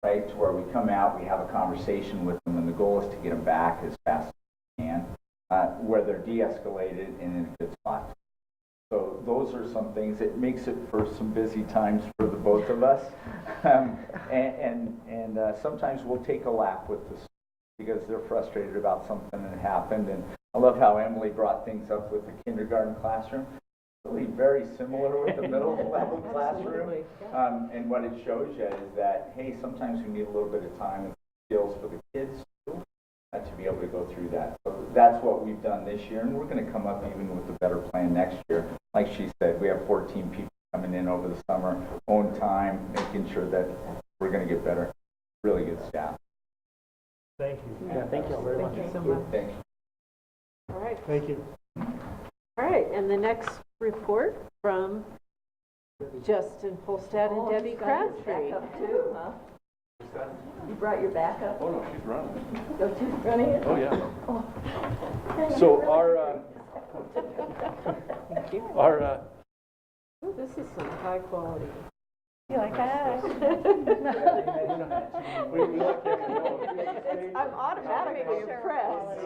right? To where we come out, we have a conversation with them, and the goal is to get them back as fast as we can, where they're de-escalated and in a good spot. So those are some things. It makes it for some busy times for the both of us, and sometimes we'll take a lap with the students because they're frustrated about something that happened. And I love how Emily brought things up with the kindergarten classroom. Really very similar with the middle level classroom. And what it shows you is that, hey, sometimes we need a little bit of time and skills for the kids too, to be able to go through that. So that's what we've done this year, and we're going to come up even with a better plan next year. Like she said, we have 14 people coming in over the summer, own time, making sure that we're going to get better. Really good staff. Thank you. Yeah, thank you very much. Thank you so much. Thanks. All right. Thank you. All right, and the next report from Justin Polstad and Debbie Crabtree. Backup too, huh? You brought your backup? Oh, no, she's running. Go to running it? Oh, yeah. Oh. So our Ooh, this is some high quality. You like that? we like having you. I'm automatically impressed.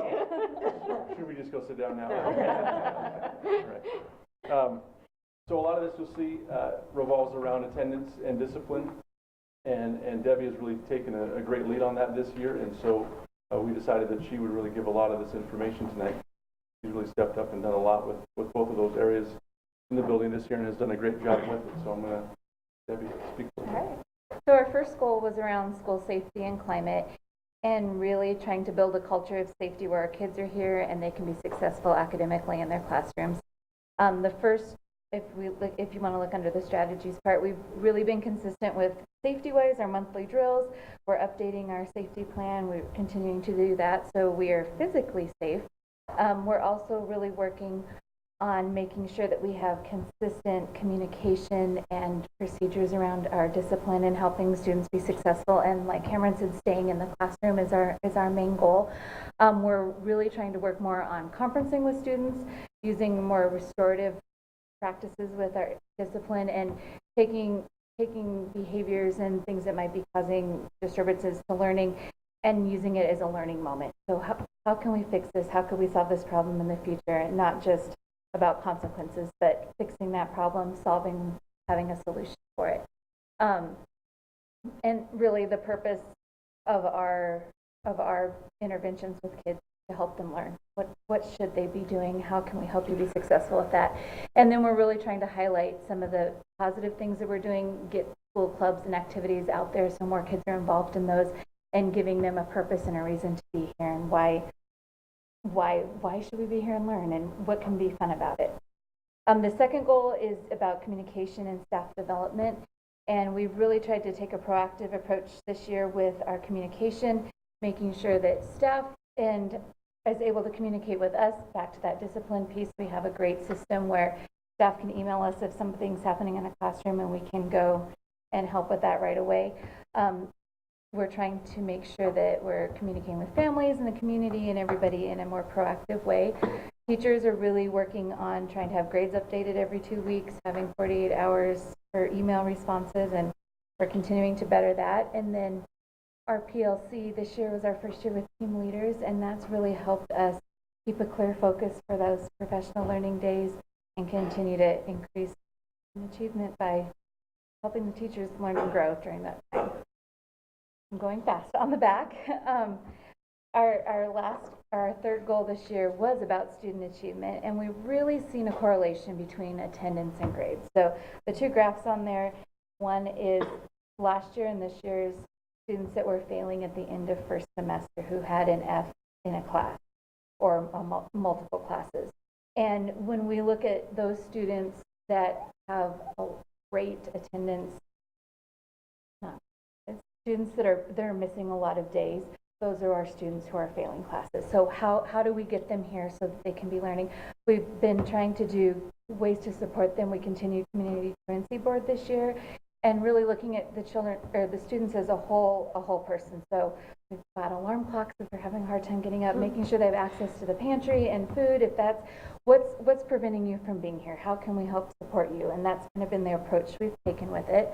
Should we just go sit down now? All right. So a lot of this you'll see revolves around attendance and discipline, and Debbie has really taken a great lead on that this year, and so we decided that she would really give a lot of this information tonight. She's really stepped up and done a lot with both of those areas in the building this year and has done a great job with it. So I'm going to Debbie speak. All right. So our first goal was around school safety and climate, and really trying to build a culture of safety where our kids are here and they can be successful academically in their classrooms. The first, if you want to look under the strategies part, we've really been consistent with safety-wise, our monthly drills. We're updating our safety plan. We're continuing to do that so we are physically safe. We're also really working on making sure that we have consistent communication and procedures around our discipline and helping students be successful. And like Cameron said, staying in the classroom is our main goal. We're really trying to work more on conferencing with students, using more restorative practices with our discipline, and taking behaviors and things that might be causing disturbances to learning and using it as a learning moment. So how can we fix this? How can we solve this problem in the future? And not just about consequences, but fixing that problem, solving, having a solution for it. And really the purpose of our interventions with kids to help them learn. What should they be doing? How can we help you be successful with that? And then we're really trying to highlight some of the positive things that we're doing, get school clubs and activities out there so more kids are involved in those, and giving them a purpose and a reason to be here, and why should we be here and learn, and what can be fun about it. The second goal is about communication and staff development, and we've really tried to take a proactive approach this year with our communication, making sure that staff is able to communicate with us. Back to that discipline piece, we have a great system where staff can email us if something's happening in a classroom, and we can go and help with that right away. We're trying to make sure that we're communicating with families and the community and everybody in a more proactive way, Teachers are really working on trying to have grades updated every 2 weeks, having 48 hours for email responses, and we're continuing to better that. And then our PLC this year was our first year with team leaders, and that's really helped us keep a clear focus for those professional learning days and continue to increase achievement by helping the teachers learn and grow during that time. I'm going fast on the back. Our third goal this year was about student achievement, and we've really seen a correlation between attendance and grades. So the two graphs on there, one is last year and this year's students that were failing at the end of first semester who had an F in a class or multiple classes. And when we look at those students that have a great attendance, students that are missing a lot of days, those are our students who are failing classes. So how do we get them here so that they can be learning? We've been trying to do ways to support them. We continued community truancy board this year, and really looking at the children or the students as a whole person. So we've got alarm clocks if they're having a hard time getting up, making sure they have access to the pantry and food. If that's what's preventing you from being here, how can we help support you? And that's kind of been the approach we've taken with it.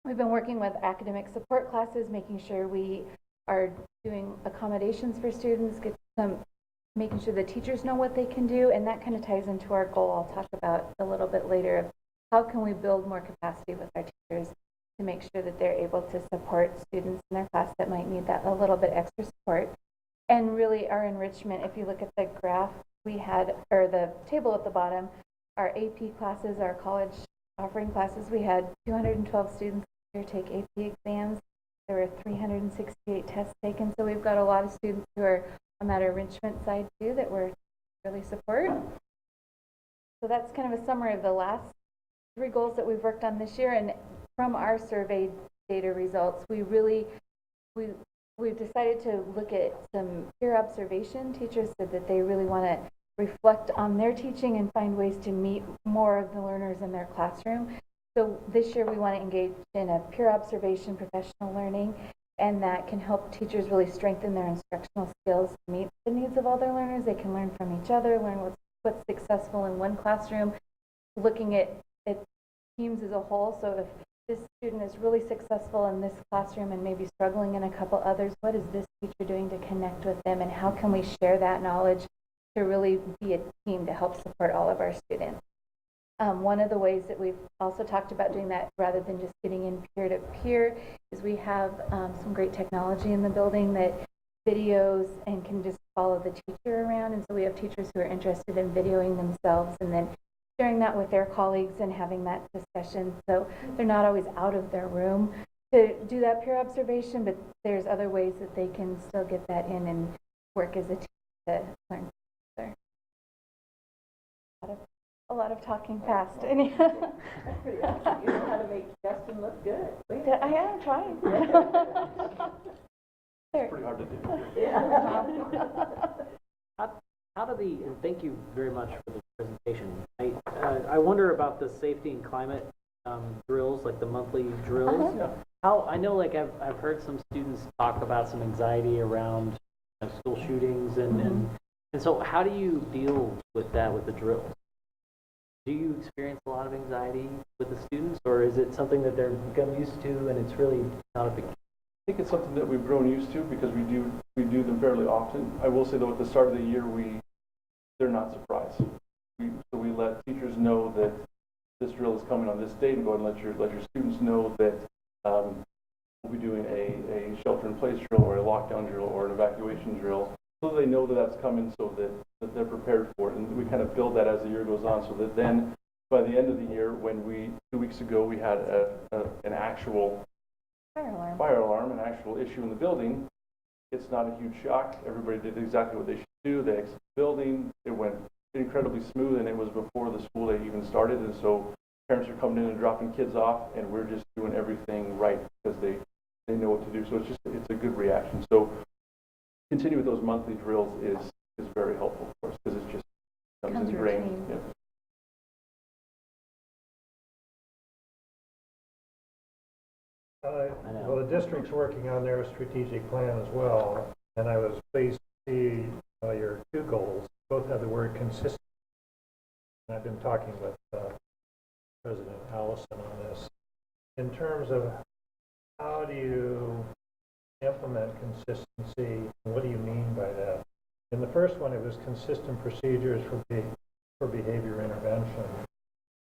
We've been working with academic support classes, making sure we are doing accommodations for students, making sure the teachers know what they can do, and that kind of ties into our goal I'll talk about a little bit later of how can we build more capacity with our teachers to make sure that they're able to support students in their class that might need that a little bit extra support. And really our enrichment, if you look at the graph we had, or the table at the bottom, our AP classes, our college offering classes, we had 212 students here take AP exams. There were 368 tests taken. So we've got a lot of students who are on that enrichment side too that we're really support. So that's kind of a summary of the last 3 goals that we've worked on this year. And from our survey data results, we've decided to look at some peer observation. Teachers said that they really want to reflect on their teaching and find ways to meet more of the learners in their classroom. So this year we want to engage in a peer observation professional learning, and that can help teachers really strengthen their instructional skills to meet the needs of all their learners. They can learn from each other, learn what's successful in one classroom, looking at teams as a whole. So if this student is really successful in this classroom and maybe struggling in a couple others, what is this teacher doing to connect with them, and how can we share that knowledge to really be a team to help support all of our students? One of the ways that we've also talked about doing that rather than just getting in peer-to-peer is we have some great technology in the building that videos and can just follow the teacher around. And so we have teachers who are interested in videoing themselves and then sharing that with their colleagues and having that discussion. So they're not always out of their room to do that peer observation, but there's other ways that they can still get that in and work as a team to learn together. A lot of talking fast. That's pretty awesome. You know how to make Justin look good. I am trying. It's pretty hard to do. Yeah. How do and thank you very much for the presentation. I wonder about the safety and climate drills, like the monthly drills. Yeah. How I know, like I've heard some students talk about some anxiety around school shootings, and so how do you deal with that with the drills? Do you experience a lot of anxiety with the students, or is it something that they're become used to and it's really not a big deal? I think it's something that we've grown used to because we do them fairly often. I will say though, at the start of the year, they're not surprised. So we let teachers know that this drill is coming on this date, and go ahead and let your students know that we'll be doing a shelter-in-place drill or a lockdown drill or an evacuation drill, so that they know that that's coming, so that they're prepared for it. And we kind of build that as the year goes on, so that then by the end of the year, when 2 weeks ago we had an actual fire alarm, an actual issue in the building, it's not a huge shock. Everybody did exactly what they should do. They exited the building. It went incredibly smooth, and it was before the school day even started. And so parents are coming in and dropping kids off, and we're just doing everything right because they know what to do. So it's a good reaction. So continue with those monthly drills is very helpful, of course, because it just becomes ingrained. Yeah. Well, the district's working on their strategic plan as well, and I was pleased to see your two goals both have the word consistent. And I've been talking with President Allison on this. In terms of how do you implement consistency, and what do you mean by that? In the first one, it was consistent procedures for behavior intervention.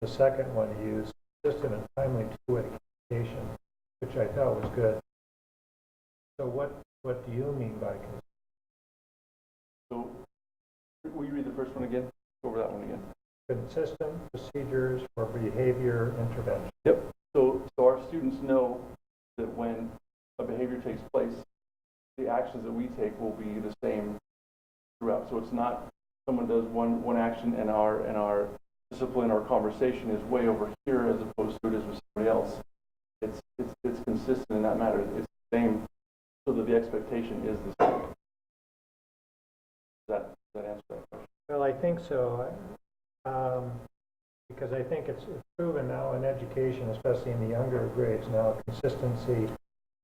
The second one used consistent and timely two-way communication, which I thought was good. So what do you mean by consistent? So, will you read the first one again? Go over that one again. Consistent procedures for behavior intervention. Yep. So our students know that when a behavior takes place, the actions that we take will be the same throughout. So it's not someone does one action and our discipline or conversation is way over here as opposed to it is with somebody else. It's consistent in that matter. It's the same, so that the expectation is the same. Does that answer that question? Well, I think so, because I think it's proven now in education, especially in the younger grades now, consistency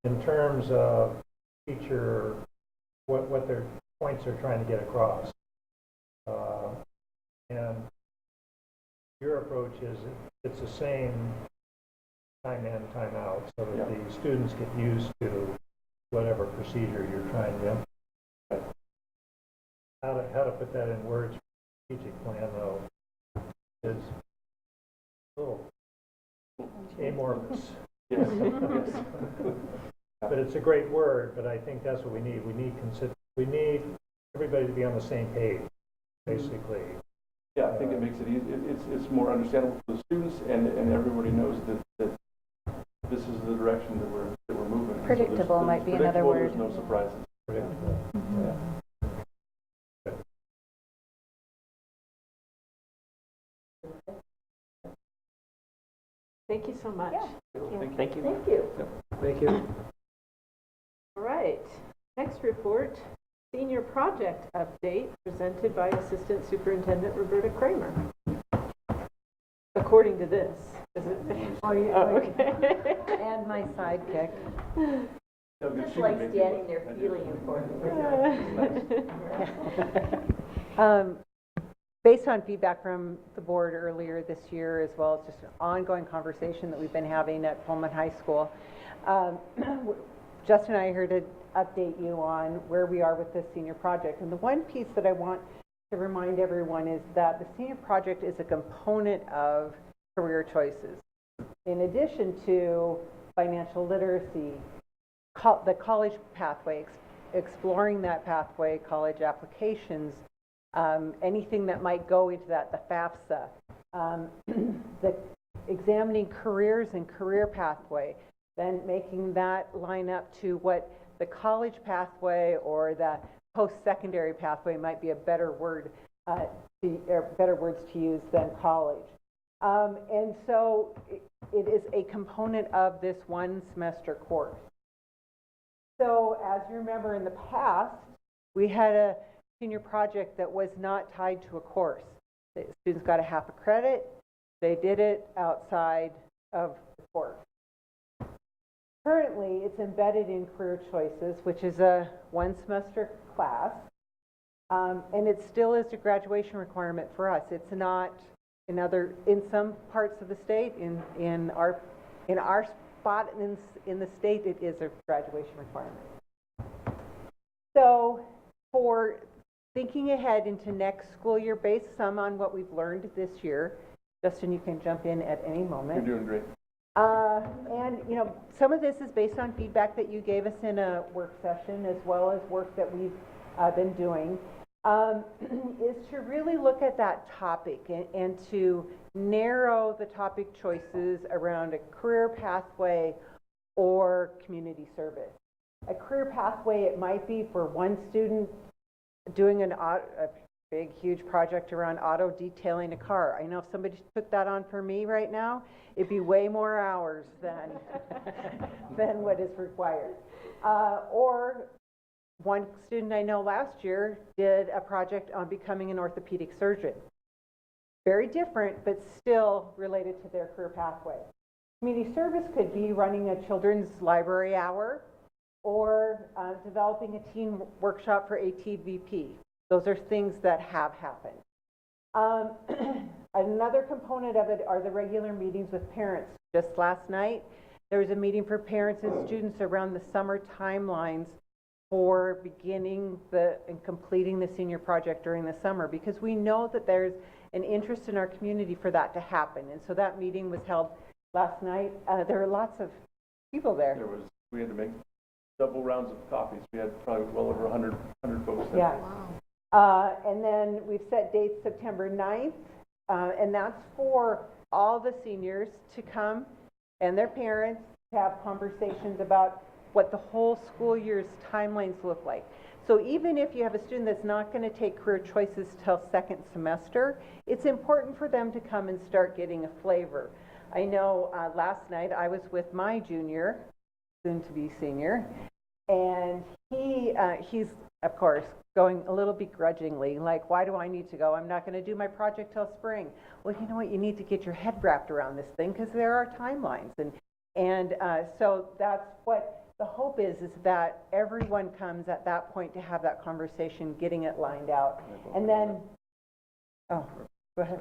in terms of teacher, what their points are trying to get across. And your approach is it's the same time in, time out, so that the students get used to whatever procedure you're trying to implement. How to put that in words for the strategic plan, though, is a little amorphous. Yes. Yes. But it's a great word, but I think that's what we need. We need everybody to be on the same page, basically. Yeah, I think it makes it easy. It's more understandable for the students, and everybody knows that this is the direction that we're moving. And so Predictable might be another word. There's no surprises. Predictable. Yeah. Thank you so much. Thank you. Thank you. Thank you. All right, next report, senior project update presented by Assistant Superintendent Roberta Kramer. According to this, is it? Oh, yeah. Oh, okay. And my sidekick. Yeah, good. Just She like would make standing it. there I do. feeling important. Based on feedback from the board earlier this year, as well as just an ongoing conversation that we've been having at Pullman High School, Justin and I are here to update you on where we are with this senior project. And the one piece that I want to remind everyone is that the senior project is a component of career choices. In addition to financial literacy, the college pathway, exploring that pathway, college applications, anything that might go into that, the FAFSA, the examining careers and career pathway, then making that line up to what the college pathway or the post-secondary pathway might be a better word, better words to use than college. And so it is a component of this one semester course. So as you remember in the past, we had a senior project that was not tied to a course. The students got a half a credit. They did it outside of the course. Currently, it's embedded in Career Choices, which is a one semester class. And it still is a graduation requirement for us. It's not in some parts of the state, in our spot in the state, it is a graduation requirement. So for thinking ahead into next school year, based some on what we've learned this year, Justin, you can jump in at any moment. You're doing great. And you know, some of this is based on feedback that you gave us in a work session, as well as work that we've been doing, is to really look at that topic and to narrow the topic choices around a career pathway or community service. A career pathway, it might be for one student doing a big, huge project around auto detailing a car. I know if somebody took that on for me right now, it'd be way more hours than what is required. Or one student I know last year did a project on becoming an orthopedic surgeon. Very different, but still related to their career pathway. Community service could be running a children's library hour or developing a teen workshop for ATVP. Those are things that have happened. Another component of it are the regular meetings with parents. Just last night, there was a meeting for parents and students around the summer timelines for beginning and completing the senior project during the summer, because we know that there's an interest in our community for that to happen. And so that meeting was held last night. There were lots of people there. We had to make double rounds of copies. We had probably well over 100 folks there. Yeah. And then we've set dates September 9th, and that's for all the seniors to come and their parents to have conversations about what the whole school year's timelines look like. So even if you have a student that's not going to take career choices till second semester, it's important for them to come and start getting a flavor. I know last night I was with my junior, soon to be senior, and he's of course going a little begrudgingly, like, why do I need to go? I'm not going to do my project till spring. Well, you know what? You need to get your head wrapped around this thing because there are timelines, and so that's what the hope is that everyone comes at that point to have that conversation, getting it lined out. And then, oh, go ahead.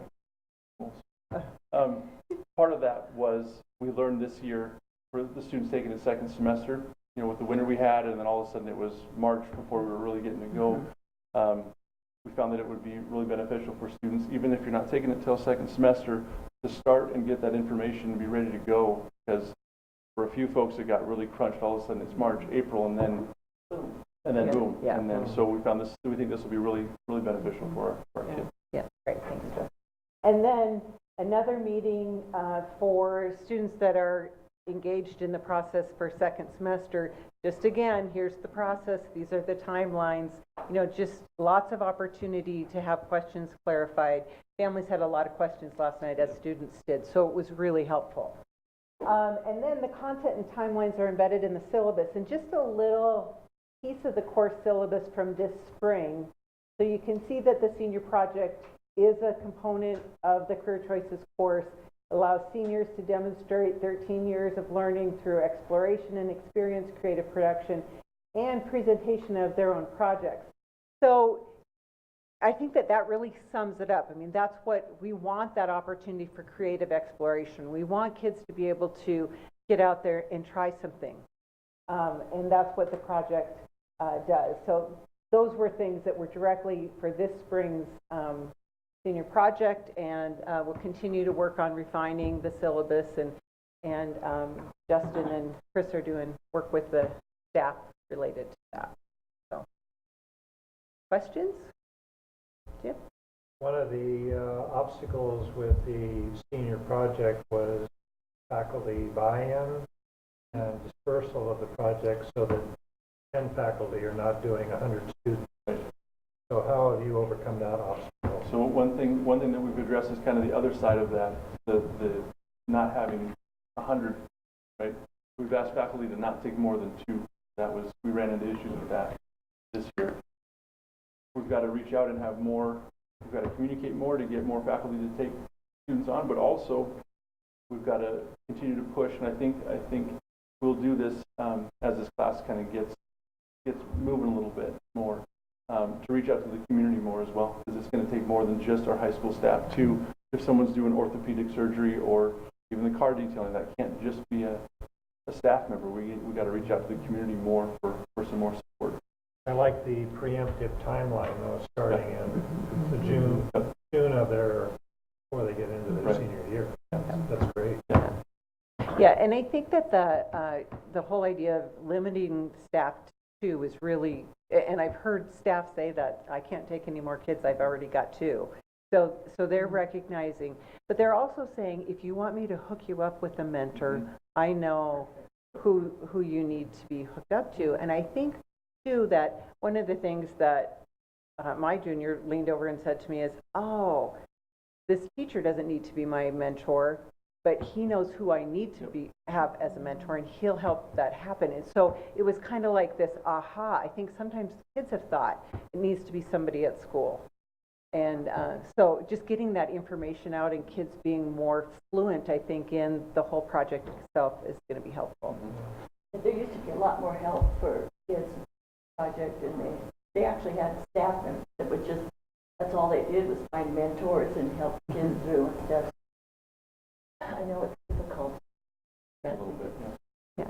Part of that was we learned this year for the students taking the second semester, you know, with the winter we had, and then all of a sudden it was March before we were really getting to go. We found that it would be really beneficial for students, even if you're not taking it till second semester, to start and get that information and be ready to go, because for a few folks it got really crunched. All of a sudden it's March, April, and then boom. Yeah. And then so we think this will be really beneficial for our kids. Yeah, great, thanks, Joe. And then another meeting for students that are engaged in the process for second semester. Just again, here's the process, these are the timelines, you know, just lots of opportunity to have questions clarified. Families had a lot of questions last night, as students did, so it was really helpful. And then the content and timelines are embedded in the syllabus, and just a little piece of the course syllabus from this spring. So you can see that the senior project is a component of the Career Choices course. It allows seniors to demonstrate 13 years of learning through exploration and experience, creative production, and presentation of their own projects. So I think that really sums it up. I mean, that's what we want, that opportunity for creative exploration. We want kids to be able to get out there and try something. And that's what the project does. So those were things that were directly for this spring's senior project, and we'll continue to work on refining the syllabus, and Justin and Chris are doing work with the staff related to that. So, questions? Jim? One of the obstacles with the senior project was faculty buy-in and dispersal of the project so that 10 faculty are not doing 100 students. So how have you overcome that obstacle? So one thing that we've addressed is kind of the other side of that, the not having 100, right? We've asked faculty to not take more than 2. We ran into issues with that this year. We've got to reach out and have more, we've got to communicate more to get more faculty to take students on, but also we've got to continue to push, and I think we'll do this as this class kind of gets moving a little bit more. To reach out to the community more as well, because it's going to take more than just our high school staff to, if someone's doing orthopedic surgery or even the car detailing, that can't just be a staff member. We got to reach out to the community more for some more support. I like the preemptive timeline, though, starting in the June of before they get into their senior year. That's great. Yeah, and I think that the whole idea of limiting staff to is really, and I've heard staff say that I can't take any more kids, I've already got 2. So they're recognizing, but they're also saying, if you want me to hook you up with a mentor, I know who you need to be hooked up to. And I think too that one of the things that my junior leaned over and said to me is, oh, this teacher doesn't need to be my mentor, but he knows who I need to have as a mentor, and he'll help that happen. And so it was kind of like this aha. I think sometimes kids have thought it needs to be somebody at school. And so just getting that information out and kids being more fluent, I think, in the whole project itself is going to be helpful. There used to be a lot more help for kids in the project, and they actually had staff members that would just, that's all they did was find mentors and help kids through instead of, I know it's difficult. A little bit, yeah.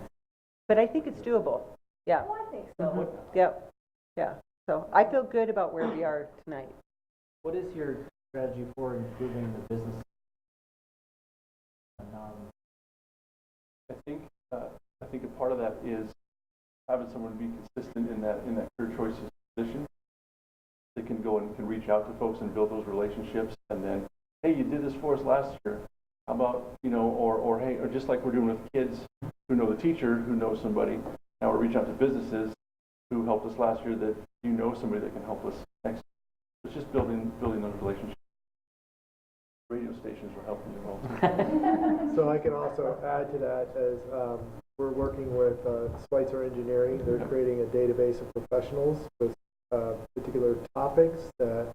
But I think it's doable. Yeah. Oh, I think so. Yep. Yeah. So I feel good about where we are tonight. What is your strategy for improving the business? I think a part of that is having someone be consistent in that career choices position. They can go and can reach out to folks and build those relationships, and then, hey, you did this for us last year. How about, or hey, or just like we're doing with kids who know the teacher, who knows somebody. Now we're reaching out to businesses who helped us last year that you know somebody that can help us next year. It's just building those relationships. Radio stations will help as well. So I can also add to that as we're working with Schweitzer Engineering. They're creating a database of professionals with particular topics that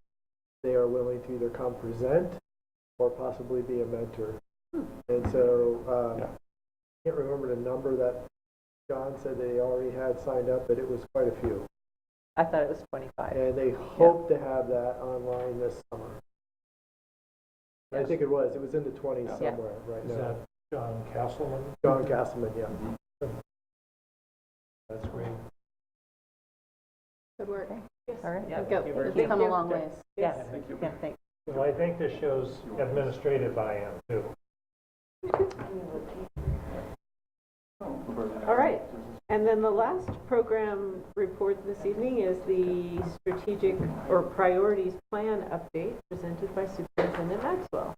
they are willing to either come present or possibly be a mentor. And so I can't remember the number that John said they already had signed up, but it was quite a few. I thought it was 25. And they hope to have that online this summer. I think it was in the 20s somewhere right now. Is that John Castleman? John Castleman, yeah. That's great. Good work. All right. Yeah, We've come a long ways. Yes. Thank you. Yeah, thanks. Well, I think this shows administrative buy-in too. All right. And then the last program report this evening is the strategic or priorities plan update presented by Superintendent Maxwell.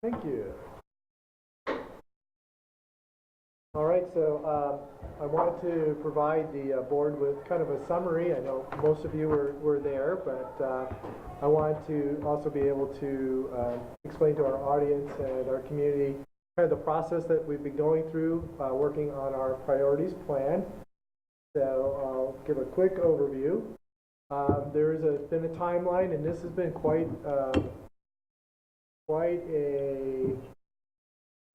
Thank you. All right, so I wanted to provide the board with kind of a summary. I know most of you were there, but I wanted to also be able to explain to our audience and our community kind of the process that we've been going through working on our priorities plan. So I'll give a quick overview. There has been a timeline, and this has been quite a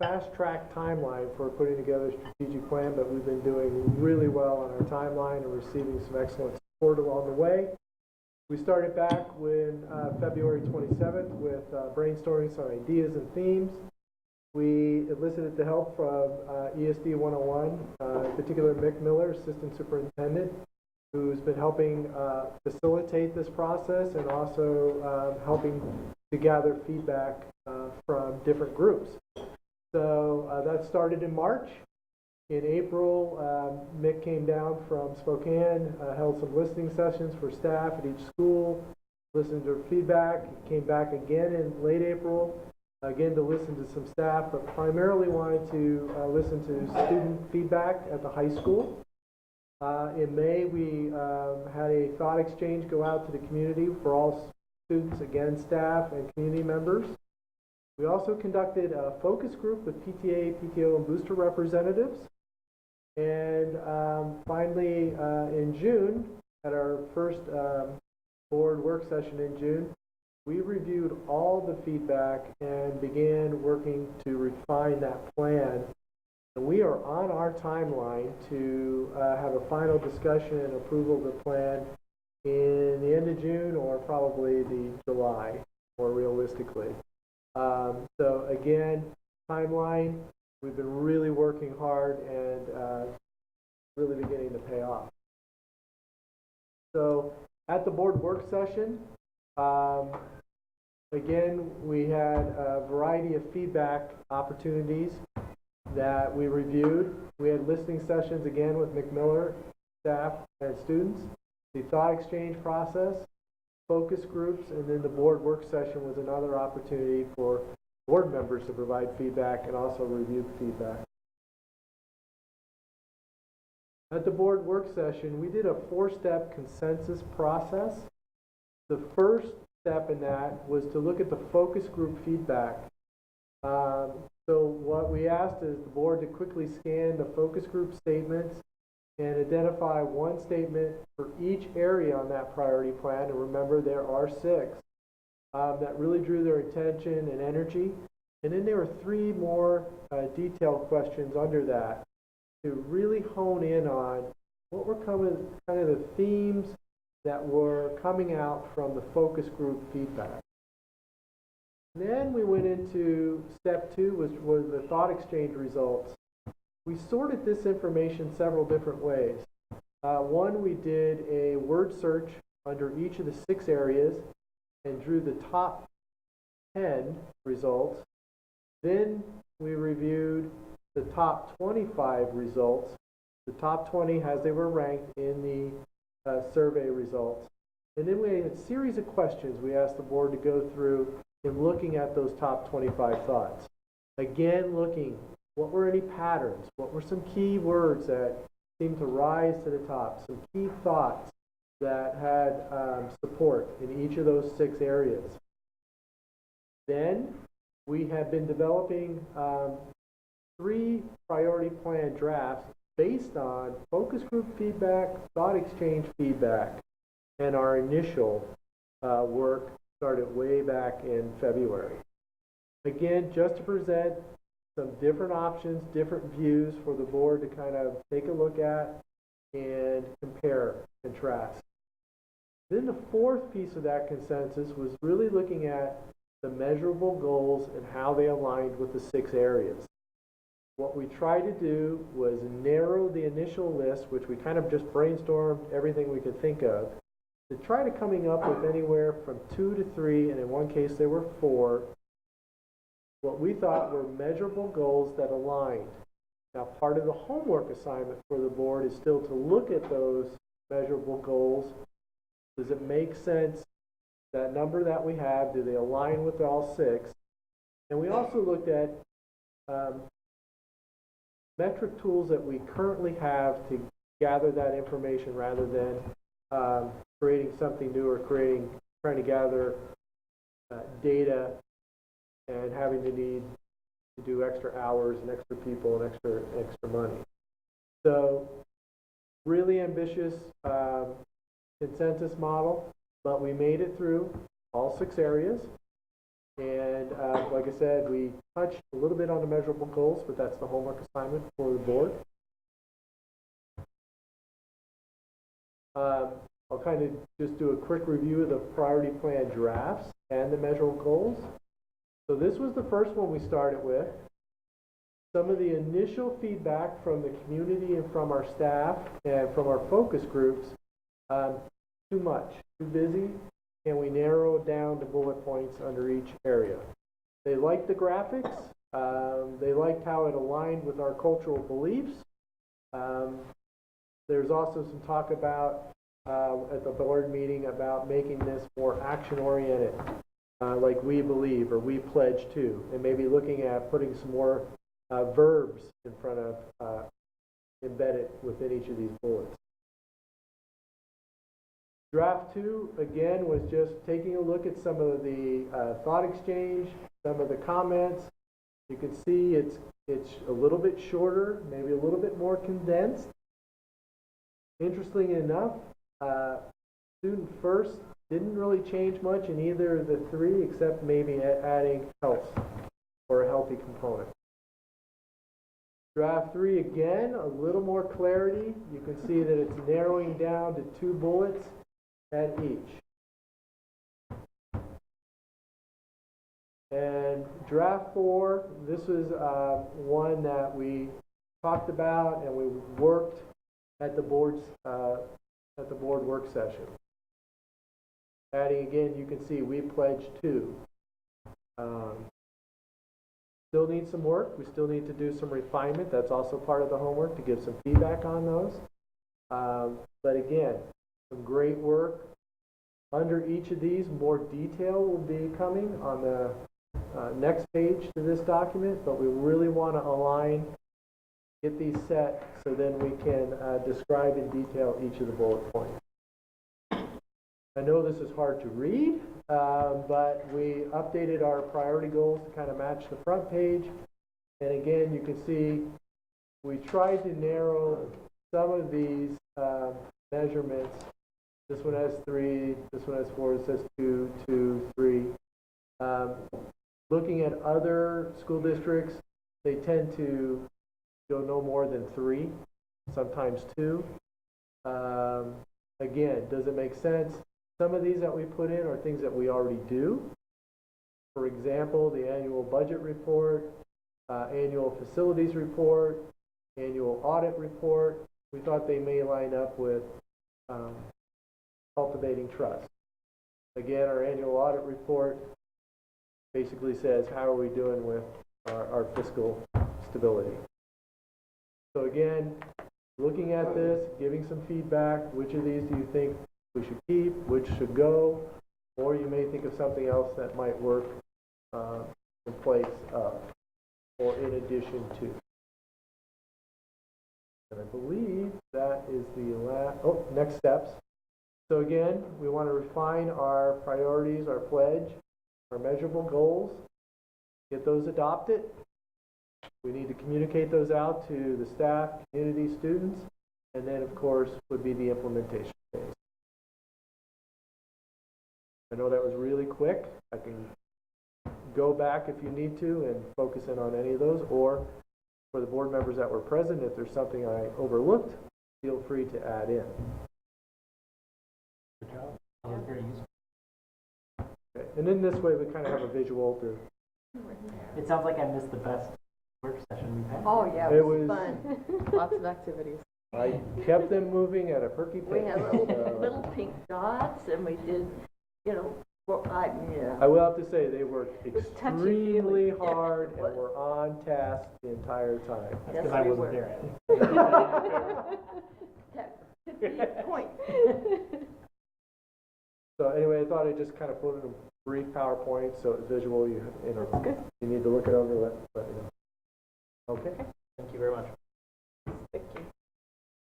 fast-track timeline for putting together a strategic plan, but we've been doing really well on our timeline and receiving some excellent support along the way. We started back when February 27th with brainstorming some ideas and themes. We elicited the help from ESD 101, in particular Mick Miller, Assistant Superintendent, who's been helping facilitate this process and also helping to gather feedback from different groups. So that started in March. In April, Mick came down from Spokane, held some listening sessions for staff at each school, listened to feedback, came back again in late April, again to listen to some staff, but primarily wanted to listen to student feedback at the high school. In May, we had a thought exchange go out to the community for all students, again, staff and community members. We also conducted a focus group with PTA, PTO, and booster representatives. And finally, in June, at our first board work session in June, we reviewed all the feedback and began working to refine that plan. And we are on our timeline to have a final discussion and approval of the plan in the end of June or probably the July, more realistically. So again, timeline, we've been really working hard and really beginning to pay off. So at the board work session, again, we had a variety of feedback opportunities that we reviewed. We had listening sessions again with Mick Miller, staff and students, the thought exchange process, focus groups, and then the board work session was another opportunity for board members to provide feedback and also review feedback. At the board work session, we did a 4-step consensus process. The first step in that was to look at the focus group feedback. So what we asked is the board to quickly scan the focus group statements and identify one statement for each area on that priority plan. And remember, there are 6 that really drew their attention and energy. And then there were 3 more detailed questions under that. to really hone in on what were kind of the themes that were coming out from the focus group feedback. Then we went into step 2, which was the thought exchange results. We sorted this information several different ways. One, we did a word search under each of the 6 areas and drew the top 10 results. Then we reviewed the top 25 results, the top 20 as they were ranked in the survey results. And then we had a series of questions we asked the board to go through in looking at those top 25 thoughts. Again, looking, what were any patterns? What were some key words that seemed to rise to the top? Some key thoughts that had support in each of those 6 areas. Then we have been developing 3 priority plan drafts based on focus group feedback, thought exchange feedback, and our initial work started way back in February. Again, just to present some different options, different views for the board to kind of take a look at and compare, contrast. Then the 4th piece of that consensus was really looking at the measurable goals and how they aligned with the 6 areas. What we tried to do was narrow the initial list, which we kind of just brainstormed everything we could think of, to try to coming up with anywhere from 2 to 3, and in one case there were 4, what we thought were measurable goals that aligned. Now, part of the homework assignment for the board is still to look at those measurable goals. Does it make sense? That number that we have, do they align with all 6? And we also looked at metric tools that we currently have to gather that information rather than creating something new or trying to gather data and having to need to do extra hours and extra people and extra money. So really ambitious consensus model, but we made it through all 6 areas. And like I said, we touched a little bit on the measurable goals, but that's the homework assignment for the board. I'll kind of just do a quick review of the priority plan drafts and the measurable goals. So this was the first one we started with. Some of the initial feedback from the community and from our staff and from our focus groups, too much, too busy. Can we narrow it down to bullet points under each area? They liked the graphics. They liked how it aligned with our cultural beliefs. There's also some talk about at the board meeting about making this more action-oriented, like we believe or we pledge to, and maybe looking at putting some more verbs in front of embedded within each of these bullets. Draft 2, again, was just taking a look at some of the thought exchange, some of the comments. You can see it's a little bit shorter, maybe a little bit more condensed. Interestingly enough, student first didn't really change much in either of the 3, except maybe adding health or a healthy component. Draft 3, again, a little more clarity. You can see that it's narrowing down to 2 bullets at each. And draft 4, this is one that we talked about and we worked at the board work session. Adding again, you can see we pledged 2. Still need some work. We still need to do some refinement. That's also part of the homework, to give some feedback on those. But again, some great work. Under each of these, more detail will be coming on the next page to this document, but we really want to align, get these set so then we can describe in detail each of the bullet points. I know this is hard to read, but we updated our priority goals to kind of match the front page. And again, you can see we tried to narrow some of these measurements. This one has 3, this one has 4, it says 2, 2, 3. Looking at other school districts, they tend to go no more than 3, sometimes 2. Again, does it make sense? Some of these that we put in are things that we already do. For example, the annual budget report, annual facilities report, annual audit report. We thought they may line up with cultivating trust. Again, our annual audit report basically says, how are we doing with our fiscal stability? So again, looking at this, giving some feedback, which of these do you think we should keep, which should go, or you may think of something else that might work in place of, or in addition to. And I believe that is the next steps. So again, we want to refine our priorities, our pledge, our measurable goals, get those adopted. We need to communicate those out to the staff, community, students, and then of course would be the implementation phase. I know that was really quick. I can go back if you need to and focus in on any of those, or for the board members that were present, if there's something I overlooked, feel free to add in. Good job. That was very useful. Okay. And in this way, we kind of have a visual to. It sounds like I missed the best work session we've had. Oh, yeah, It it was was- fun. Lots of activities. I kept them moving at a perky pace. We had little pink dots, and we did, you know, I will have to say, they worked was extremely touchy-feely. hard Yeah, it and were on task the entire time. Yes, Because I we wasn't were. there. That could be a point. So anyway, I thought I'd just kind of put in a brief PowerPoint, so it's visual. You know, you need to look it over, let me know. Okay. Thank you very much. Thank you.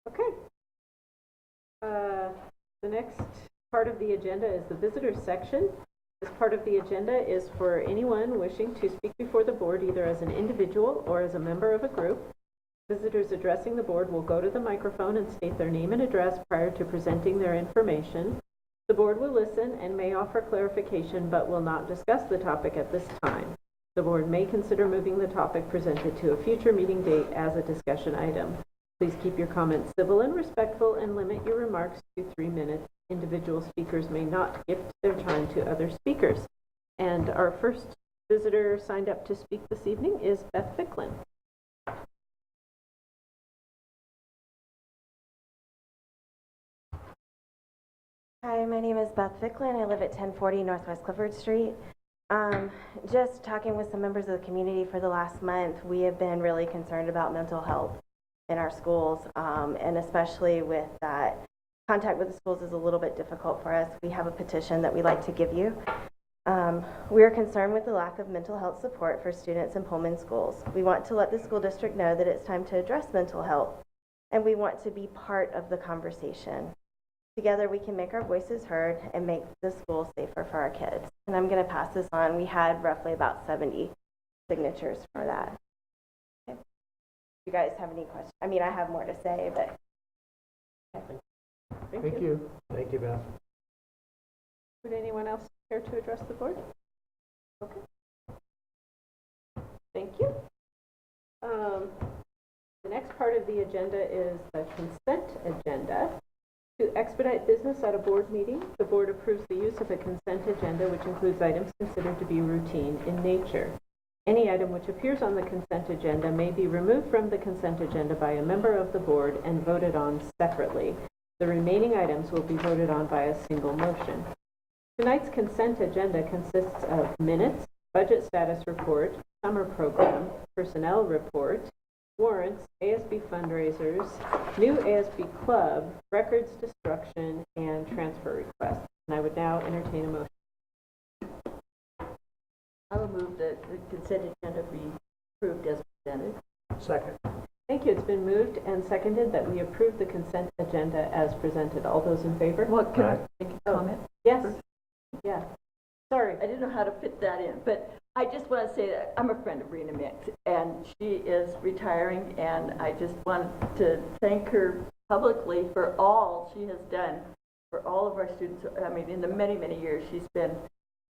Okay. The next part of the agenda is the visitors section. This part of the agenda is for anyone wishing to speak before the board, either as an individual or as a member of a group. Visitors addressing the board will go to the microphone and state their name and address prior to presenting their information. The board will listen and may offer clarification, but will not discuss the topic at this time. The board may consider moving the topic presented to a future meeting date as a discussion item. Please keep your comments civil and respectful and limit your remarks to 3 minutes. Individual speakers may not gift their time to other speakers. And our first visitor signed up to speak this evening is Beth Ficklin. Hi, my name is Beth Ficklin. I live at 1040 Northwest Clifford Street. Just talking with some members of the community for the last month, we have been really concerned about mental health in our schools, and especially with that, contact with the schools is a little bit difficult for us. We have a petition that we'd like to give you. We are concerned with the lack of mental health support for students in Pullman schools. We want to let the school district know that it's time to address mental health, and we want to be part of the conversation. Together we can make our voices heard and make the school safer for our kids. And I'm going to pass this on. We had roughly about 70 signatures for that. Okay. You guys have any questions? I mean, I have more to say, but. Okay. Thank you. Thank you, Beth. Would anyone else care to address the board? Okay. Thank you. The next part of the agenda is the consent agenda. To expedite business at a board meeting, the board approves the use of a consent agenda, which includes items considered to be routine in nature. Any item which appears on the consent agenda may be removed from the consent agenda by a member of the board and voted on separately. The remaining items will be voted on by a single motion. Tonight's consent agenda consists of minutes, budget status report, summer program, personnel report, warrants, ASB fundraisers, new ASB club, records destruction, and transfer requests. And I would now entertain a motion. I will move that the consent agenda be approved as presented. Second. Thank you. It's been moved and seconded that we approve the consent agenda as presented. All those in favor? Well, can I make a comment? Yes. Yeah. Sorry. I didn't know how to fit that in, but I just want to say that I'm a friend of Rena Mix, and she is retiring, and I just want to thank her publicly for all she has done for all of our students. I mean, in the many, many years she's been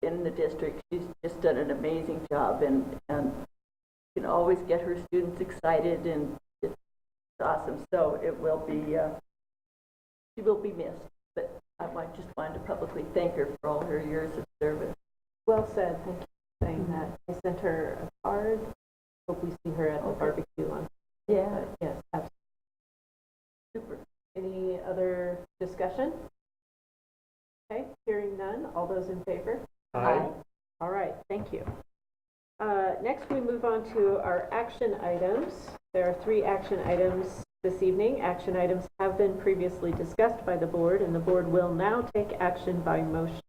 in the district, she's just done an amazing job, and can always get her students excited, and awesome. So it will be, she will be missed. But just wanted to publicly thank her for all her years of service. Well said, thank you for saying that. I sent her a card. Hope we see her at the barbecue on. Yeah. Yes, absolutely. Super. Any other discussion? Okay, hearing none. All those in favor? Aye. All right, thank you. Next, we move on to our action items. There are 3 action items this evening. Action items have been previously discussed by the board, and the board will now take action by motion.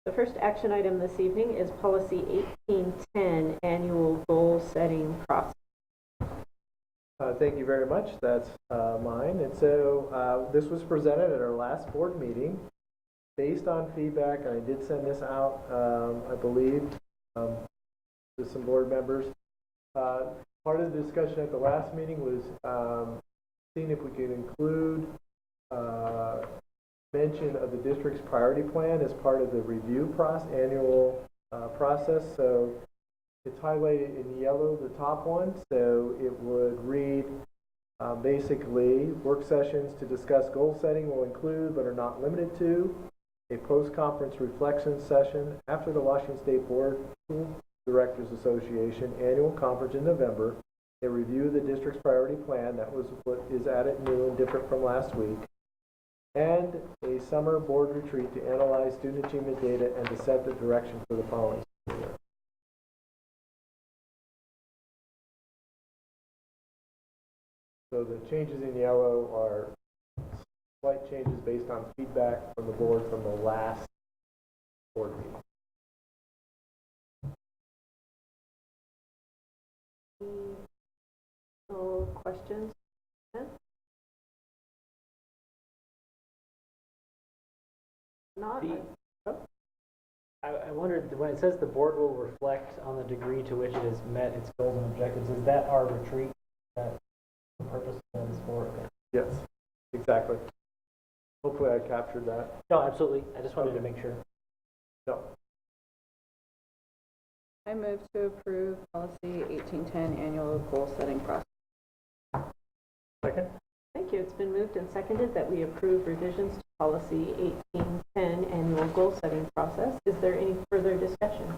The first action item this evening is Policy 1810, Annual Goal Setting Process. Thank you very much. That's mine. And so this was presented at our last board meeting. Based on feedback, I did send this out, I believe, to some board members. Part of the discussion at the last meeting was seeing if we could include mention of the district's priority plan as part of the review annual process. So it's highlighted in yellow, the top one. So it would read basically, work sessions to discuss goal setting will include, but are not limited to, a post-conference reflection session after the Washington State Board School Directors Association annual conference in November, a review of the district's priority plan, that was what is added new and different from last week, and a summer board retreat to analyze student achievement data and to set the direction for the following school year. So the changes in yellow are slight changes based on feedback from the board from the last board meeting. No questions? Not. I wondered, when it says the board will reflect on the degree to which it has met its goals and objectives, is that our retreat, that the purpose of that is for? Yes, exactly. Hopefully I captured that. No, absolutely. I just wanted to make sure. No. I move to approve policy 1810 annual goal setting process. Second? Thank you. It's been moved and seconded that we approve revisions to Policy 1810, Annual Goal Setting Process. Is there any further discussion?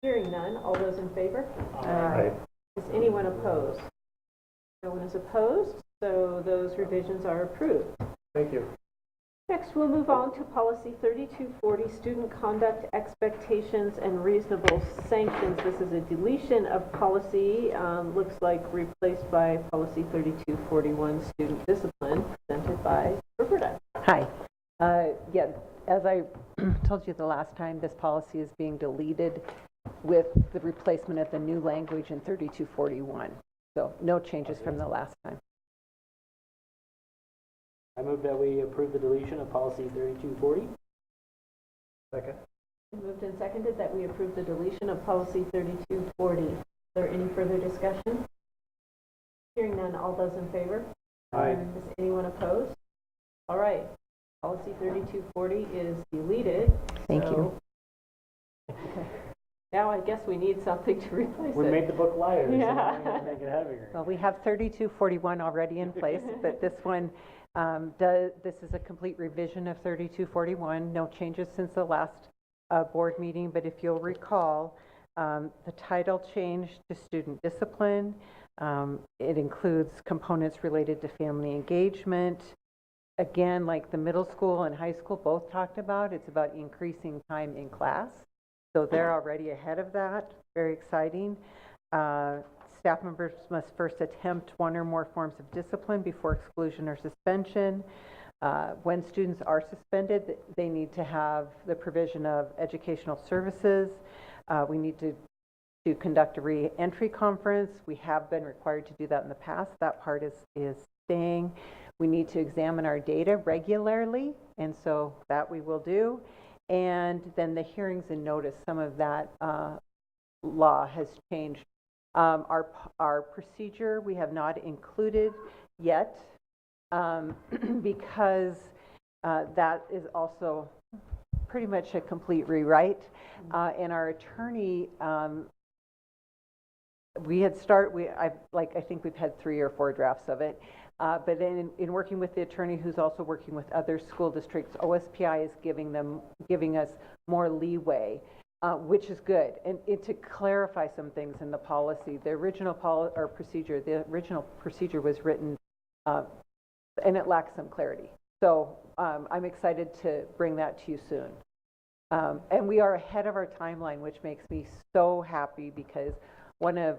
Hearing none. All those in favor? Aye. Is anyone opposed? No one is opposed, so those revisions are approved. Thank you. Next, we'll move on to Policy 3240, Student Conduct Expectations and Reasonable Sanctions. This is a deletion of policy, looks like replaced by Policy 3241, Student Discipline, presented by Roberta. Hi. Yeah, as I told you the last time, this policy is being deleted with the replacement of the new language in 3241. So no changes from the last time. I move that we approve the deletion of policy 3240. Second? Moved and seconded that we approve the deletion of Policy 3240. Is there any further discussion? Hearing none, all those in favor? Aye. Is anyone opposed? All right. Policy 3240 is deleted. Thank you. Now I guess we need something to replace We it. made the book lighter, so Yeah. now we have to make it heavier. Well, we have 3241 already in place, but this one this is a complete revision of 3241. No changes since the last board meeting, but if you'll recall, the title changed to student discipline. It includes components related to family engagement. Again, like the middle school and high school both talked about, it's about increasing time in class. So they're already ahead of that. Very exciting. Staff members must first attempt one or more forms of discipline before exclusion or suspension. When students are suspended, they need to have the provision of educational services. We need to conduct a re-entry conference. We have been required to do that in the past. That part is staying. We need to examine our data regularly, and so that we will do. And then the hearings and notice, some of that law has changed. Our procedure we have not included yet because that is also pretty much a complete rewrite. And our attorney I think we've had 3 or 4 drafts of it. But in working with the attorney who's also working with other school districts, OSPI is giving us more leeway, which is good. And to clarify some things in the policy, the original procedure was written, and it lacks some clarity. So I'm excited to bring that to you soon. And we are ahead of our timeline, which makes me so happy, because one of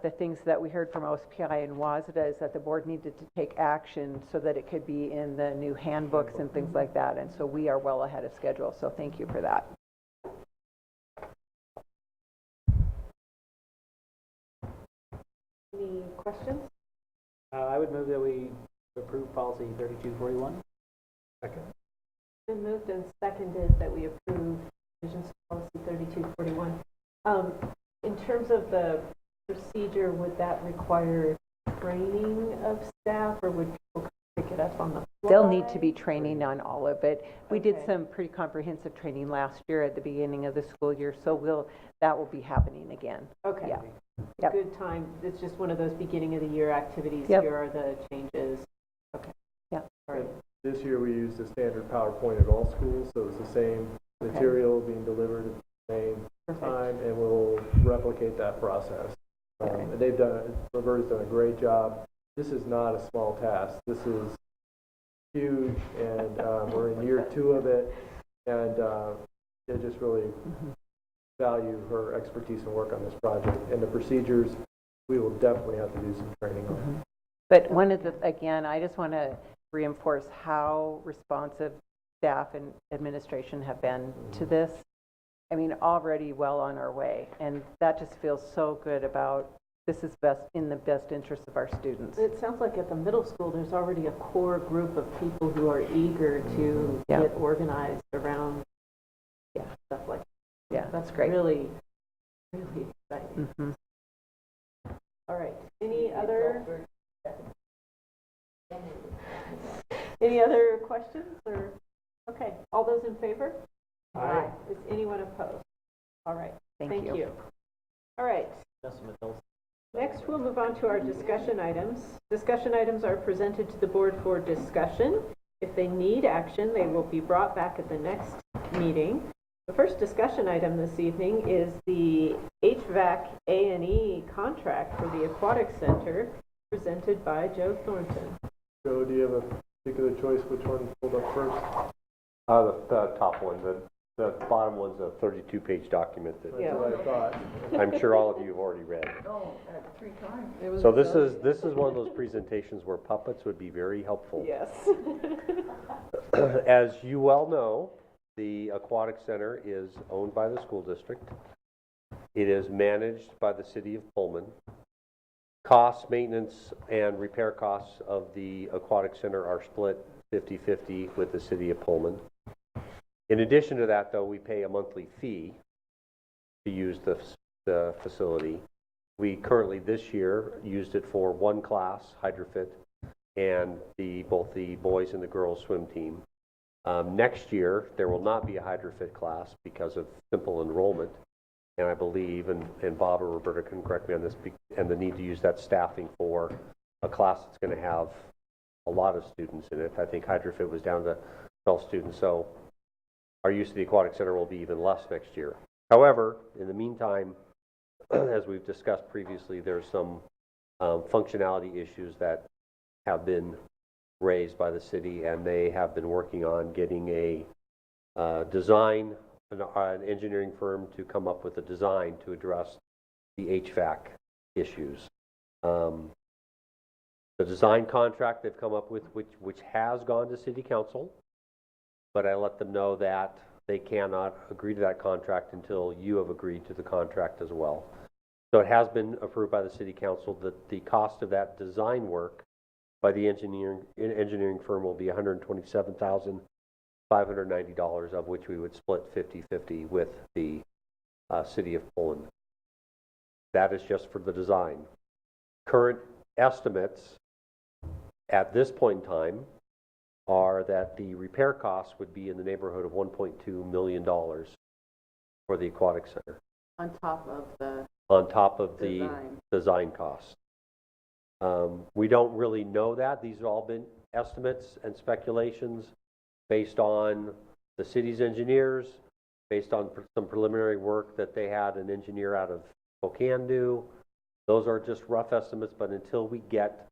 the things that we heard from OSPI and WASDA is that the board needed to take action so that it could be in the new handbooks and things like that. And so we are well ahead of schedule. So thank you for that. Any questions? I would move that we approve policy 3241. Second. Been moved and seconded that we approve Visions Policy 3241. In terms of the procedure, would that require training of staff, or would people pick it up on the fly? They'll need to be training on all of it. We did Okay. some pretty comprehensive training last year at the beginning of the school year, so that will be happening again. Okay. Yeah. Yep. Good time. It's just one of those beginning of the year activities. Yep. Here are the changes. Okay. Yeah. All right. This year we used the standard PowerPoint at all schools, so it's the same material being delivered at the same Perfect. time, and we'll replicate that process. Okay. And Roberta's done a great job. This is not a small task. This is huge, and we're in year 2 of it, and they just really value her expertise and work on this project. And the procedures, we will definitely have to do some training on. But again, I just want to reinforce how responsive staff and administration have been to this. I mean, already well on our way, and that just feels so good about this is in the best interest of our students. It sounds like at the middle school, there's already a core group of people who are eager to Yeah. get organized around stuff like that. Yeah, that's great. Really, really exciting. Mm-hmm. All right. Any other questions? Or okay, all those in favor? Aye. Is anyone opposed? All right. Thank you. All right. Justin Mattels. Next, we'll move on to our discussion items. Discussion items are presented to the board for discussion. If they need action, they will be brought back at the next meeting. The first discussion item this evening is the HVAC A&E contract for the Aquatic Center, presented by Joe Thornton. So do you have a particular choice which one pulled up first? The top one, the bottom one's a 32-page document that That's what I thought. I'm sure all of you have already read. Oh, 3 times. So this is one of those presentations where puppets would be very helpful. Yes. As you well know, the Aquatic Center is owned by the school district. It is managed by the city of Pullman. Costs, maintenance, and repair costs of the Aquatic Center are split 50-50 with the city of Pullman. In addition to that, though, we pay a monthly fee to use the facility. We currently, this year, used it for one class, hydrofit, and both the boys and the girls swim team. Next year, there will not be a hydrofit class because of simple enrollment, and I believe, and Bob or Roberta can correct me on this, and the need to use that staffing for a class that's going to have a lot of students in it. I think hydrofit was down to 12 students, so our use of the Aquatic Center will be even less next year. However, in the meantime, as we've discussed previously, there's some functionality issues that have been raised by the city, and they have been working on getting a design, an engineering firm to come up with a design to address the HVAC issues. The design contract they've come up with, which has gone to city council, but I let them know that they cannot agree to that contract until you have agreed to the contract as well. So it has been approved by the city council that the cost of that design work by the engineering firm will be $127,590, of which we would split 50-50 with the city of Pullman. That is just for the design. Current estimates at this point in time are that the repair costs would be in the neighborhood of $1.2 million for the Aquatic Center. On top of the on top of the Design. design cost. We don't really know that. These have all been estimates and speculations based on the city's engineers, based on some preliminary work that they had an engineer out of Spokane do. Those are just rough estimates, but until we get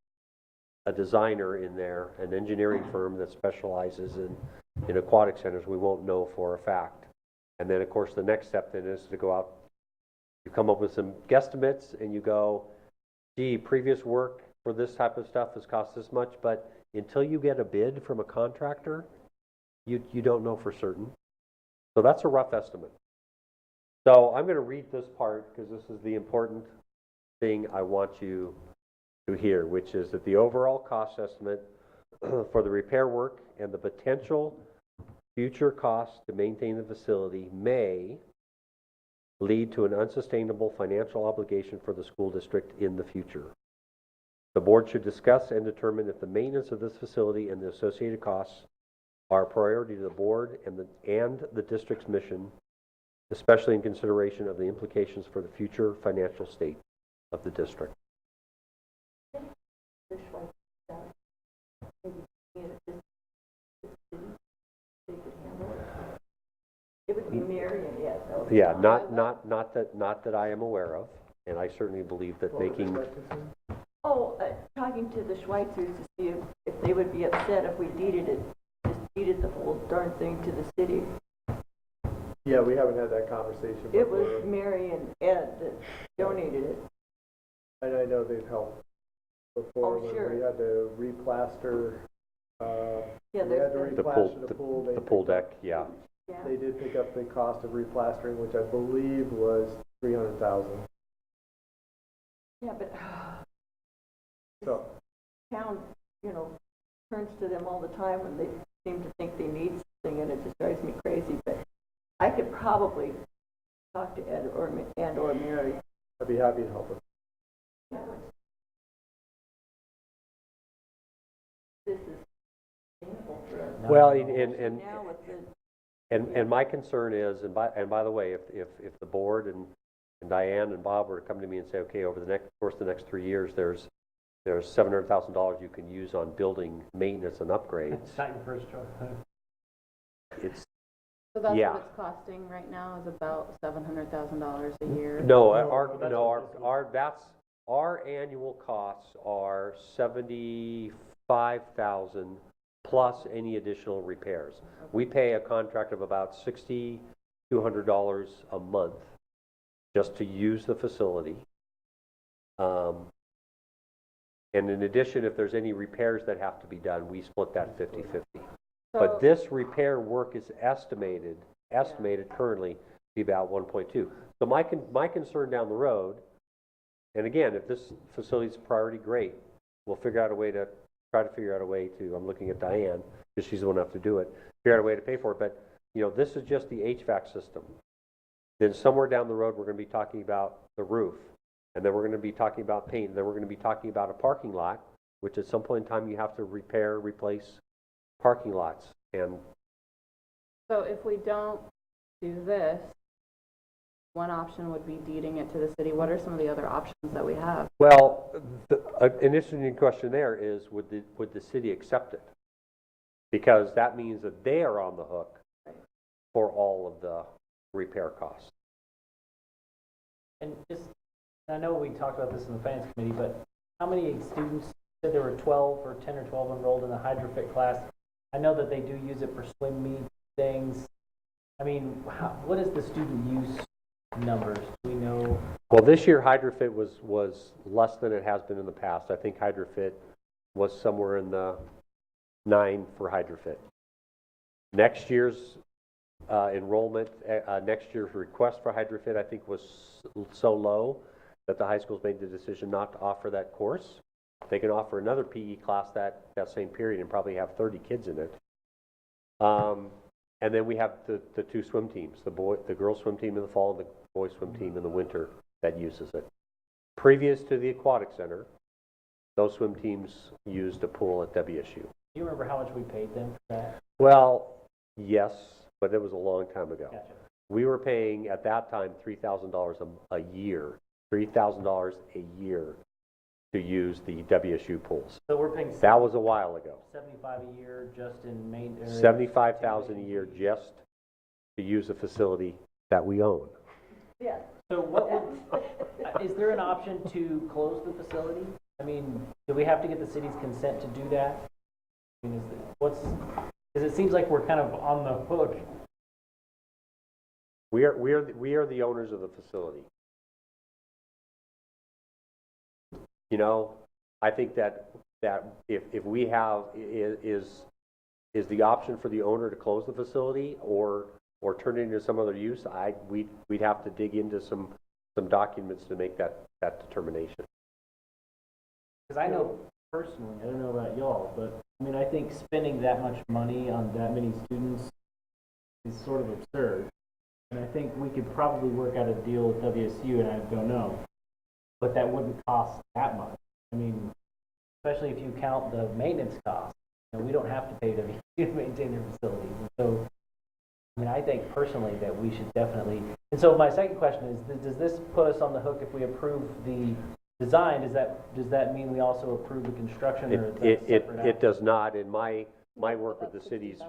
a designer in there, an engineering firm that specializes in aquatic centers, we won't know for a fact. And then, of course, the next step then is to go out, you come up with some guesstimates, and you go, gee, previous work for this type of stuff has cost this much, but until you get a bid from a contractor, you don't know for certain. So that's a rough estimate. So I'm going to read this part because this is the important thing I want you to hear, which is that the overall cost estimate for the repair work and the potential future costs to maintain the facility may lead to an unsustainable financial obligation for the school district in the future. The board should discuss and determine if the maintenance of this facility and the associated costs are a priority to the board and the district's mission, especially in consideration of the implications for the future financial state of the district. It would be Marion, yes. Yeah, not that I am aware of, and I certainly believe that making. Talking to the Schweitzers to see if they would be upset if we deeded the whole darn thing to the city. Yeah, we haven't had that conversation before. It was Mary and Ed that donated it. And I know they've helped before when sure. we had to replaster. Yeah, we had to The replaster the pool. the pool deck, yeah. Yeah. They did pick up the cost of replastering, which I believe was $300,000. Yeah, but So town, turns to them all the time when they seem to think they need something, and it just drives me crazy. But I could probably talk to Ed or Mary. I'd be happy to help them. This is painful for us. Well, Now with the and my concern is, and by the way, if the board and Diane and Bob were to come to me and say, okay, over the course of the next 3 years, there's $700,000 you can use on building maintenance and upgrades. It's not your first choice. It's So that's Yeah. what it's costing right now, is about $700,000 a year. no, that's our annual costs are $75,000 plus any additional repairs. We pay a contract of about $6,200 a month just to use the facility. And in addition, if there's any repairs that have to be done, we split that 50-50. But this repair work is estimated currently to be about 1.2. So my concern down the road, and again, if this facility is a priority, great. We'll try to figure out a way to, I'm looking at Diane, because she's the one who have to do it, figure out a way to pay for it. But, this is just the HVAC system. Then somewhere down the road, we're going to be talking about the roof. And then we're going to be talking about paint. And then we're going to be talking about a parking lot, which at some point in time you have to replace parking lots. And So if we don't do this, one option would be deeding it to the city. What are some of the other options that we have? well, an interesting question there is, would the city accept it? Because that means that they are on the hook for all of the repair costs. And I know we talked about this in the finance committee, but how many students said there were 12 or 10 or 12 enrolled in the hydrofit class? I know that they do use it for swim meet things. I mean, what is the student use numbers? Do we know? Well, this year hydrofit was less than it has been in the past. I think hydrofit was somewhere in the 9 for hydrofit. Next year's enrollment, next year's request for hydrofit, I think was so low that the high schools made the decision not to offer that course. They can offer another PE class that same period and probably have 30 kids in it. And then we have the 2 swim teams, the girls swim team in the fall and the boys swim team in the winter that uses it. Previous to the aquatic center, those swim teams used a pool at WSU. Do you remember how much we paid them for that? Well, yes, but it was a long time ago. Gotcha. We were paying at that time $3,000 a year $3,000 a year to use the WSU pools. So we're paying That was a while ago. 75 a year just in main. 75,000 a year just to use a facility that we own. Yeah. So what would, is there an option to close the facility? I mean, do we have to get the city's consent to do that? I mean, because it seems like we're kind of on the hook. We are the owners of the facility. You know, I think that if we have, is the option for the owner to close the facility or turn it into some other use, we'd have to dig into some documents to make that determination. Because I know personally, I don't know about y'all, but I mean, I think spending that much money on that many students is sort of absurd. And I think we could probably work out a deal with WSU, and I don't know, but that wouldn't cost that much. I mean, especially if you count the maintenance costs. You know, we don't have to pay WSU to maintain their facilities. And so, I mean, I think personally that we should definitely. And so my second question is, does this put us on the hook if we approve the design? Does that mean we also approve the construction? Or is that separate It does not. And my work with the city's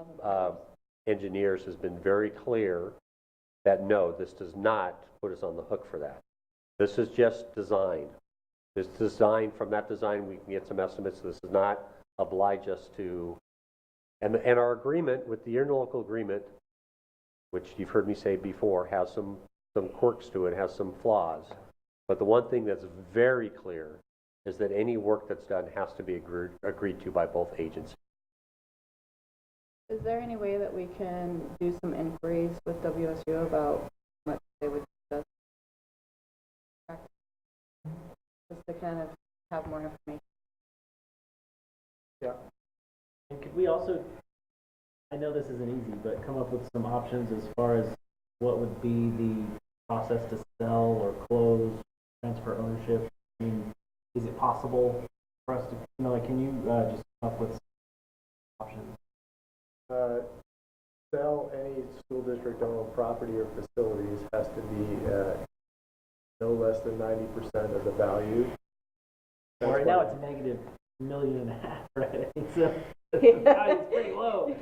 engineers has been very clear that no, this does not put us on the hook for that. This is just design. This design, from that design we can get some estimates. This does not oblige us to, and our agreement with the interlocal agreement, which you've heard me say before, has some quirks to it, has some flaws. But the one thing that's very clear is that any work that's done has to be agreed to by both agencies. Is there any way that we can do some inquiries with WSU about what they would discuss? Just to kind of have more information. Yeah. And could we also, I know this isn't easy, but come up with some options as far as what would be the process to sell or close, transfer ownership? I mean, is it possible for us to, you know, like, can you just come up with some options? Sell any school district owned property or facilities has to be no less than 90% of the value. Well, right now it's -$1.5 million, right? So the value is pretty low.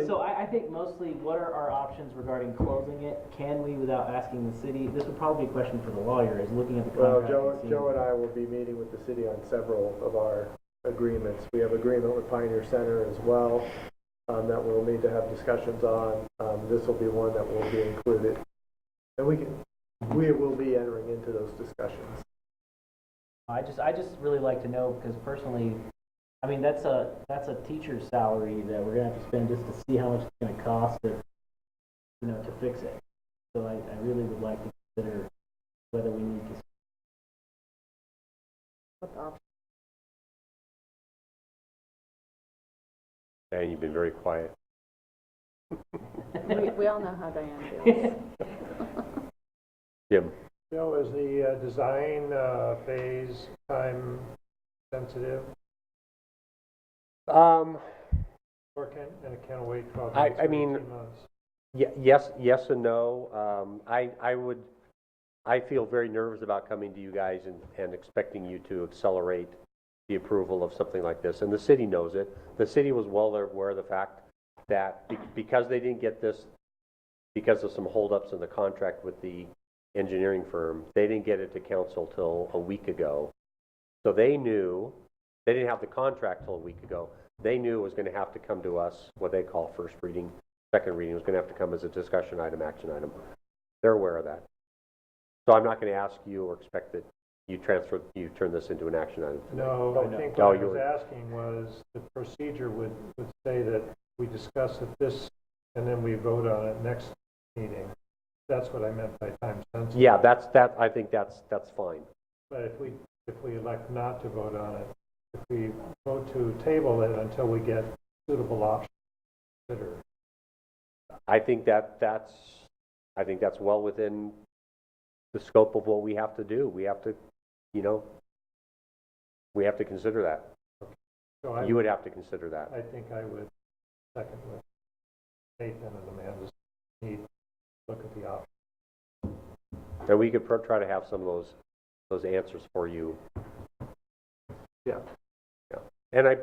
So I think mostly, what are our options regarding closing it? Can we, without asking the city, this would probably be a question for the lawyer, is looking at the contract. Well, Joe and I will be meeting with the city on several of our agreements. We have agreement with Pioneer Center as well that we'll need to have discussions on. This will be one that will be included. And we will be entering into those discussions. I just really like to know, because personally, I mean, that's a teacher's salary that we're gonna have to spend just to see how much it's gonna cost to, you know, to fix it. So I really would like to consider whether we need to. What the option? And you've been very quiet. We all know how Diane feels. Jim? Joe, is the design phase time sensitive? Or can it wait 12 months? I mean, 18 months? yes and no. I feel very nervous about coming to you guys and expecting you to accelerate the approval of something like this. And the city knows it. The city was well aware of the fact that because they didn't get this, because of some holdups in the contract with the engineering firm, they didn't get it to council till a week ago. So they knew, they didn't have the contract till a week ago. They knew it was going to have to come to us, what they call first reading, second reading. It was going to have to come as a discussion item, action item. They're aware of that. So I'm not going to ask you or expect that you turn this into an action item tonight. No, I think what I was asking was the procedure would say that we discuss it this and then we vote on it next meeting. That's what I meant by time sensitive. Yeah, I think that's fine. But if we elect not to vote on it, if we vote to table it until we get suitable options considered. I think that's well within the scope of what we have to do. We have to, we have to consider that. So you would have to consider that. I think I would second with Nathan and Amanda's need to look at the options. And we could try to have some of those answers for you. Yeah. Yeah. And I,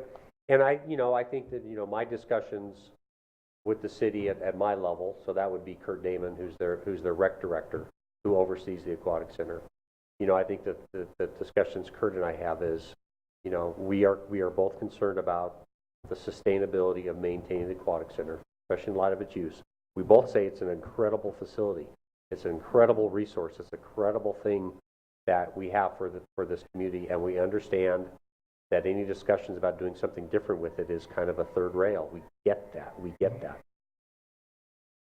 I think that, my discussions with the city at my level, so that would be Kurt Damon, who's their rec director, who oversees the aquatic center. I think that the discussions Kurt and I have is, we are both concerned about the sustainability of maintaining the aquatic center, especially in light of its use. We both say it's an incredible facility. It's an incredible resource. It's an incredible thing that we have for this community, and we understand that any discussions about doing something different with it is kind of a third rail. We get that.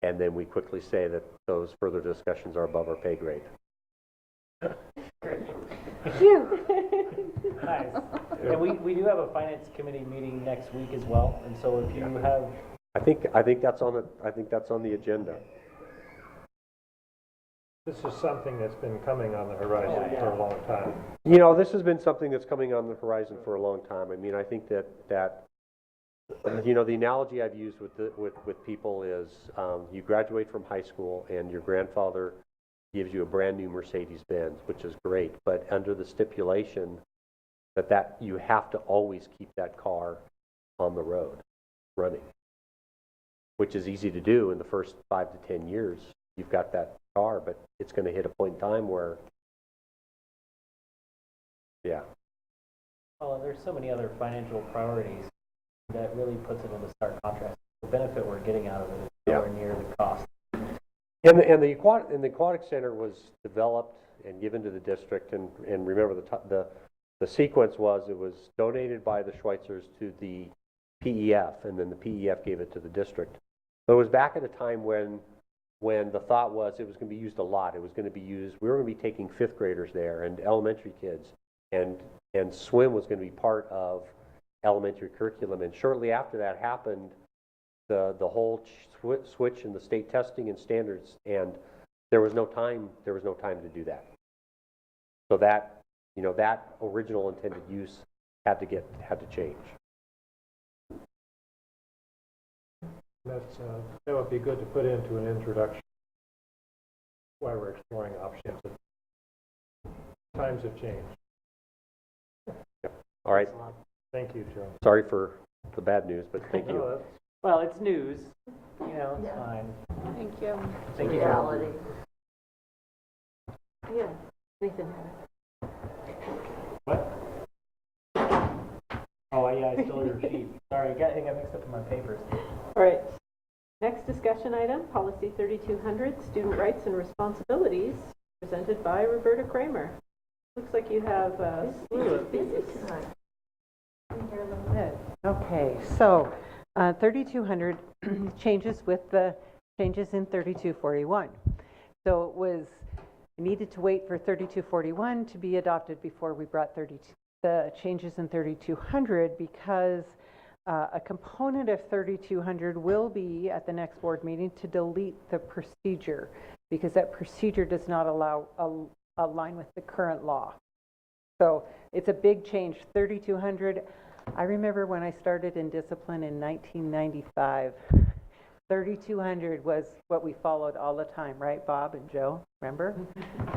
And then we quickly say that those further discussions are above our pay grade. Phew. Nice. And we do have a finance committee meeting next week as well, and so if you have... I think that's on the agenda. This is something that's been coming on the horizon for a long time. This has been something that's coming on the horizon for a long time. I mean, I think that the analogy I've used with people is you graduate from high school and your grandfather gives you a brand new Mercedes-Benz, which is great, but under the stipulation that you have to always keep that car on the road running, which is easy to do in the first 5 to 10 years. You've got that car, but it's going to hit a point in time where, yeah. Well, and there's so many other financial priorities that really puts it into stark contrast. The benefit we're getting out of it is nowhere near the cost. And the aquatic center was developed and given to the district, and remember the sequence was it was donated by the Schweitzers to the PEF, and then the PEF gave it to the district. But it was back at a time when the thought was it was going to be used a lot. It was going to be used. We were going to be taking 5th graders there and elementary kids, and swim was going to be part of elementary curriculum. And shortly after that happened, the whole switch in the state testing and standards, and there was no time to do that. So that that original intended use had to change. That would be good to put into an introduction why we're exploring options. Times have changed. All right. Thank you, Joe. Sorry for the bad news, but thank you. Well, it's news. It's fine. Thank you. Thank you. Reality. Yeah, Nathan had it. What? Oh, yeah, I stole your sheet. Sorry, I got mixed up in my papers. All right. Next discussion item, Policy 3200, Student Rights and Responsibilities, presented by Roberta Kramer. Looks like you have a slew of these. Okay, so 3200 changes with the changes in 3241. So it needed to wait for 3241 to be adopted before we brought the changes in 3200 because a component of 3200 will be at the next board meeting to delete the procedure because that procedure does not align with the current law. So it's a big change. 3200, I remember when I started in discipline in 1995, 3200 was what we followed all the time, right, Bob and Joe? Remember?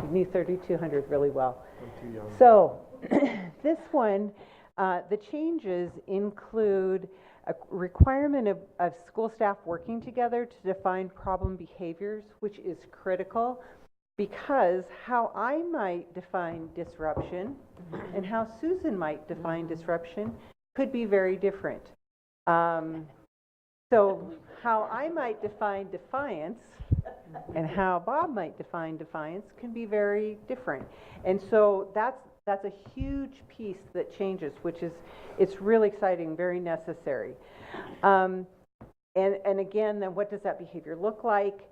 You knew 3200 really well. I'm too young. So this one, the changes include a requirement of school staff working together to define problem behaviors, which is critical because how I might define disruption and how Susan might define disruption could be very different. So how I might define defiance and how Bob might define defiance can be very different. And so that's a huge piece that changes, it's really exciting, very necessary. And again, then what does that behavior look like?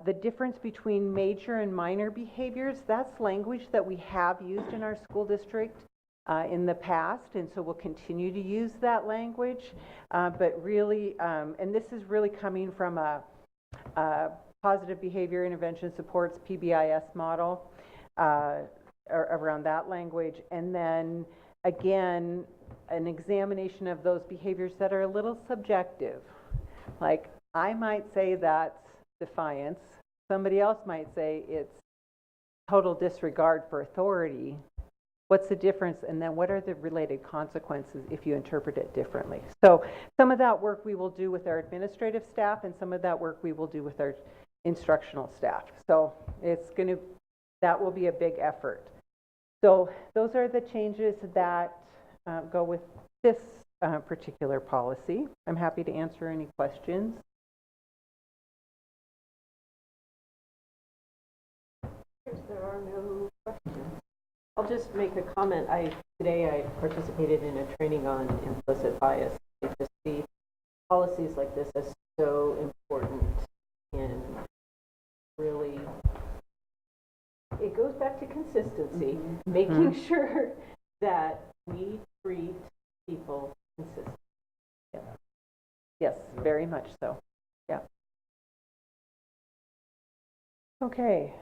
The difference between major and minor behaviors, that's language that we have used in our school district in the past, and so we'll continue to use that language. But really, and this is really coming from a positive behavior intervention supports PBIS model around that language. And then again, an examination of those behaviors that are a little subjective. Like I might say that's defiance. Somebody else might say it's total disregard for authority, what's the difference? And then what are the related consequences if you interpret it differently? So some of that work we will do with our administrative staff, and some of that work we will do with our instructional staff. So that will be a big effort. So those are the changes that go with this particular policy. I'm happy to answer any questions. There are no questions. I'll just make a comment. Today I participated in a training on implicit bias. I just see policies like this as so important in really, it goes back to consistency, making sure that we treat people consistently. Yeah. Yes, very much so. Yeah. Okay.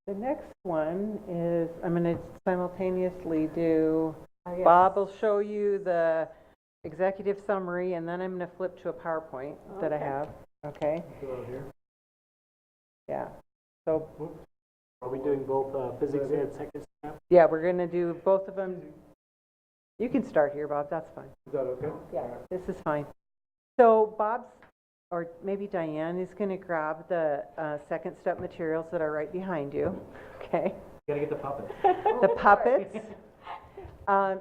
The next one is, I'm going to simultaneously do, Yes. Bob will show you the executive summary, and then I'm going to flip to a PowerPoint that I have. Okay? Yeah. So, Are we doing both physics and second step? yeah, we're going to do both of them. You can start here, Bob. That's fine. Is that okay? Yeah, this is fine. So Bob's, or maybe Diane, is going to grab the second step materials that are right behind you. Okay? You gotta get the puppet. The puppets.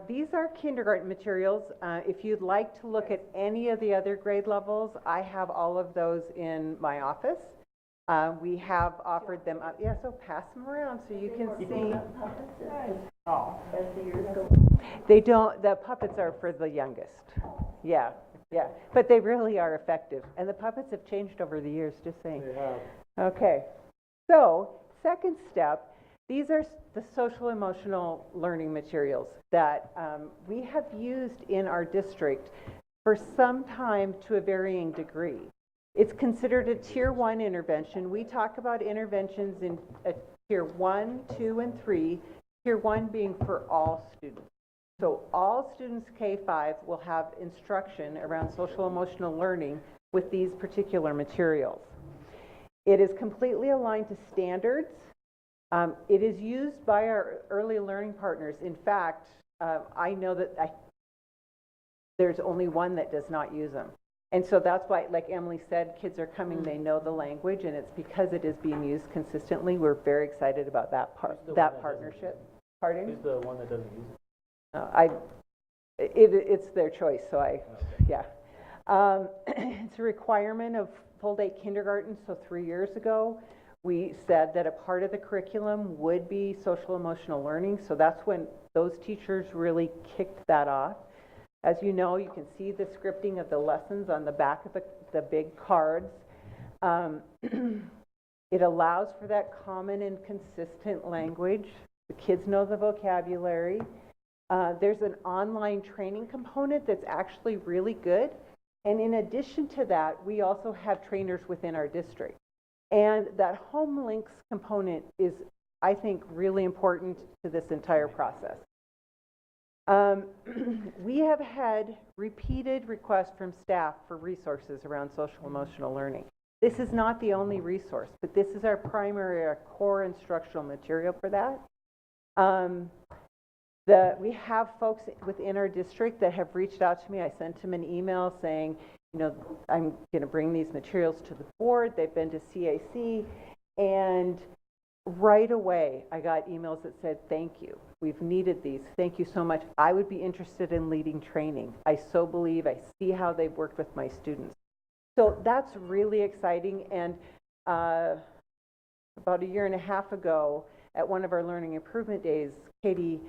These are kindergarten materials. If you'd like to look at any of the other grade levels, I have all of those in my office. We have offered them up. Yeah, so pass them around so you can see. Oh. They don't, the puppets are for the youngest. Yeah, yeah. But they really are effective. And the puppets have changed over the years, just saying. They have. Okay. So, second step, these are the social emotional learning materials that we have used in our district for some time to a varying degree. It's considered a tier 1 intervention. We talk about interventions in tier 1, 2, and 3, tier 1 being for all students. So all students K-5 will have instruction around social emotional learning with these particular materials. It is completely aligned to standards. It is used by our early learning partners. In fact, I know that there's only one that does not use them. And so that's why, like Emily said, kids are coming, they know the language, and it's because it is being used consistently. We're very excited about that partnership. Pardon? Who's the one that doesn't use it? It's their choice, so yeah. It's a requirement of full day kindergarten, so 3 years ago, we said that a part of the curriculum would be social emotional learning, so that's when those teachers really kicked that off. As you know, you can see the scripting of the lessons on the back of the big cards. It allows for that common and consistent language. The kids know the vocabulary. There's an online training component that's actually really good. And in addition to that, we also have trainers within our district. And that home links component is, I think, really important to this entire process. We have had repeated requests from staff for resources around social emotional learning. This is not the only resource, but this is our primary, our core instructional material for that. We have folks within our district that have reached out to me. I sent them an email saying, you know, I'm going to bring these materials to the board. They've been to CAC, and right away I got emails that said, thank you. We've needed these. Thank you so much. I would be interested in leading training. I so believe, I see how they've worked with my students. So that's really exciting. And about a year and a half ago, at one of our learning improvement days, Katie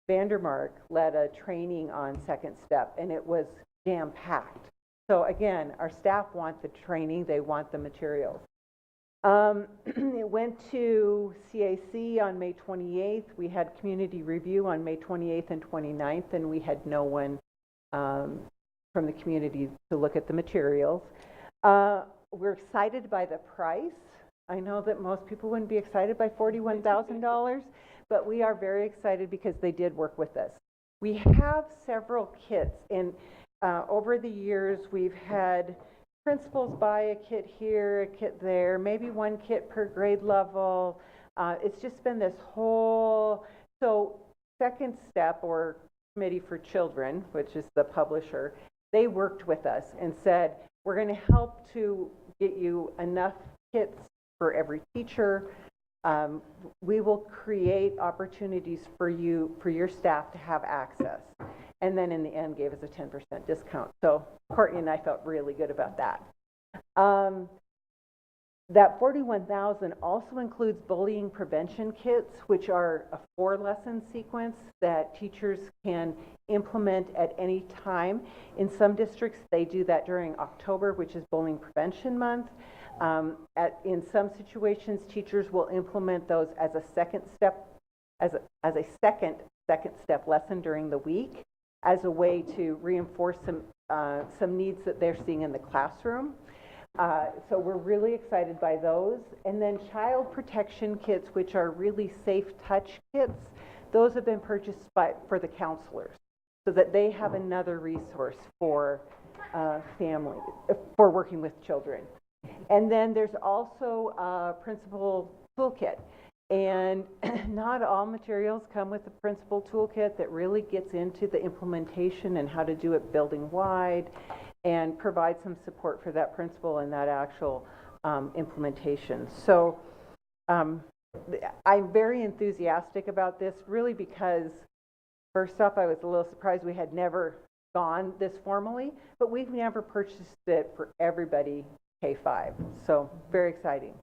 Vandermark led a training on second step, and it was jam-packed. So again, our staff want the training, they want the materials. It went to CAC on May 28th. We had community review on May 28th and 29th, and we had no one from the community to look at the materials. We're excited by the price. I know that most people wouldn't be excited by $41,000, but we are very excited because they did work with us. We have several kits, and over the years we've had principals buy a kit here, a kit there, maybe one kit per grade level. it's just been this whole, so Second Step, or Committee for Children, which is the publisher, they worked with us and said, we're going to help to get you enough kits for every teacher. We will create opportunities for you, for your staff to have access. And then in the end gave us a 10% discount. So Courtney and I felt really good about that. That $41,000 also includes bullying prevention kits, which are a 4-lesson sequence that teachers can implement at any time. In some districts, they do that during October, which is Bullying Prevention Month. In some situations, teachers will implement those as a second step, as a second step lesson during the week, as a way to reinforce some needs that they're seeing in the classroom. So we're really excited by those. And then child protection kits, which are really safe touch kits, those have been purchased for the counselors so that they have another resource for families, for working with children. And then there's also a principal toolkit. And not all materials come with the principal toolkit that really gets into the implementation and how to do it building wide and provide some support for that principal and that actual implementation. So I'm very enthusiastic about this, really, because first off, I was a little surprised we had never gone this formally, but we've never purchased it for everybody K-5. So very exciting.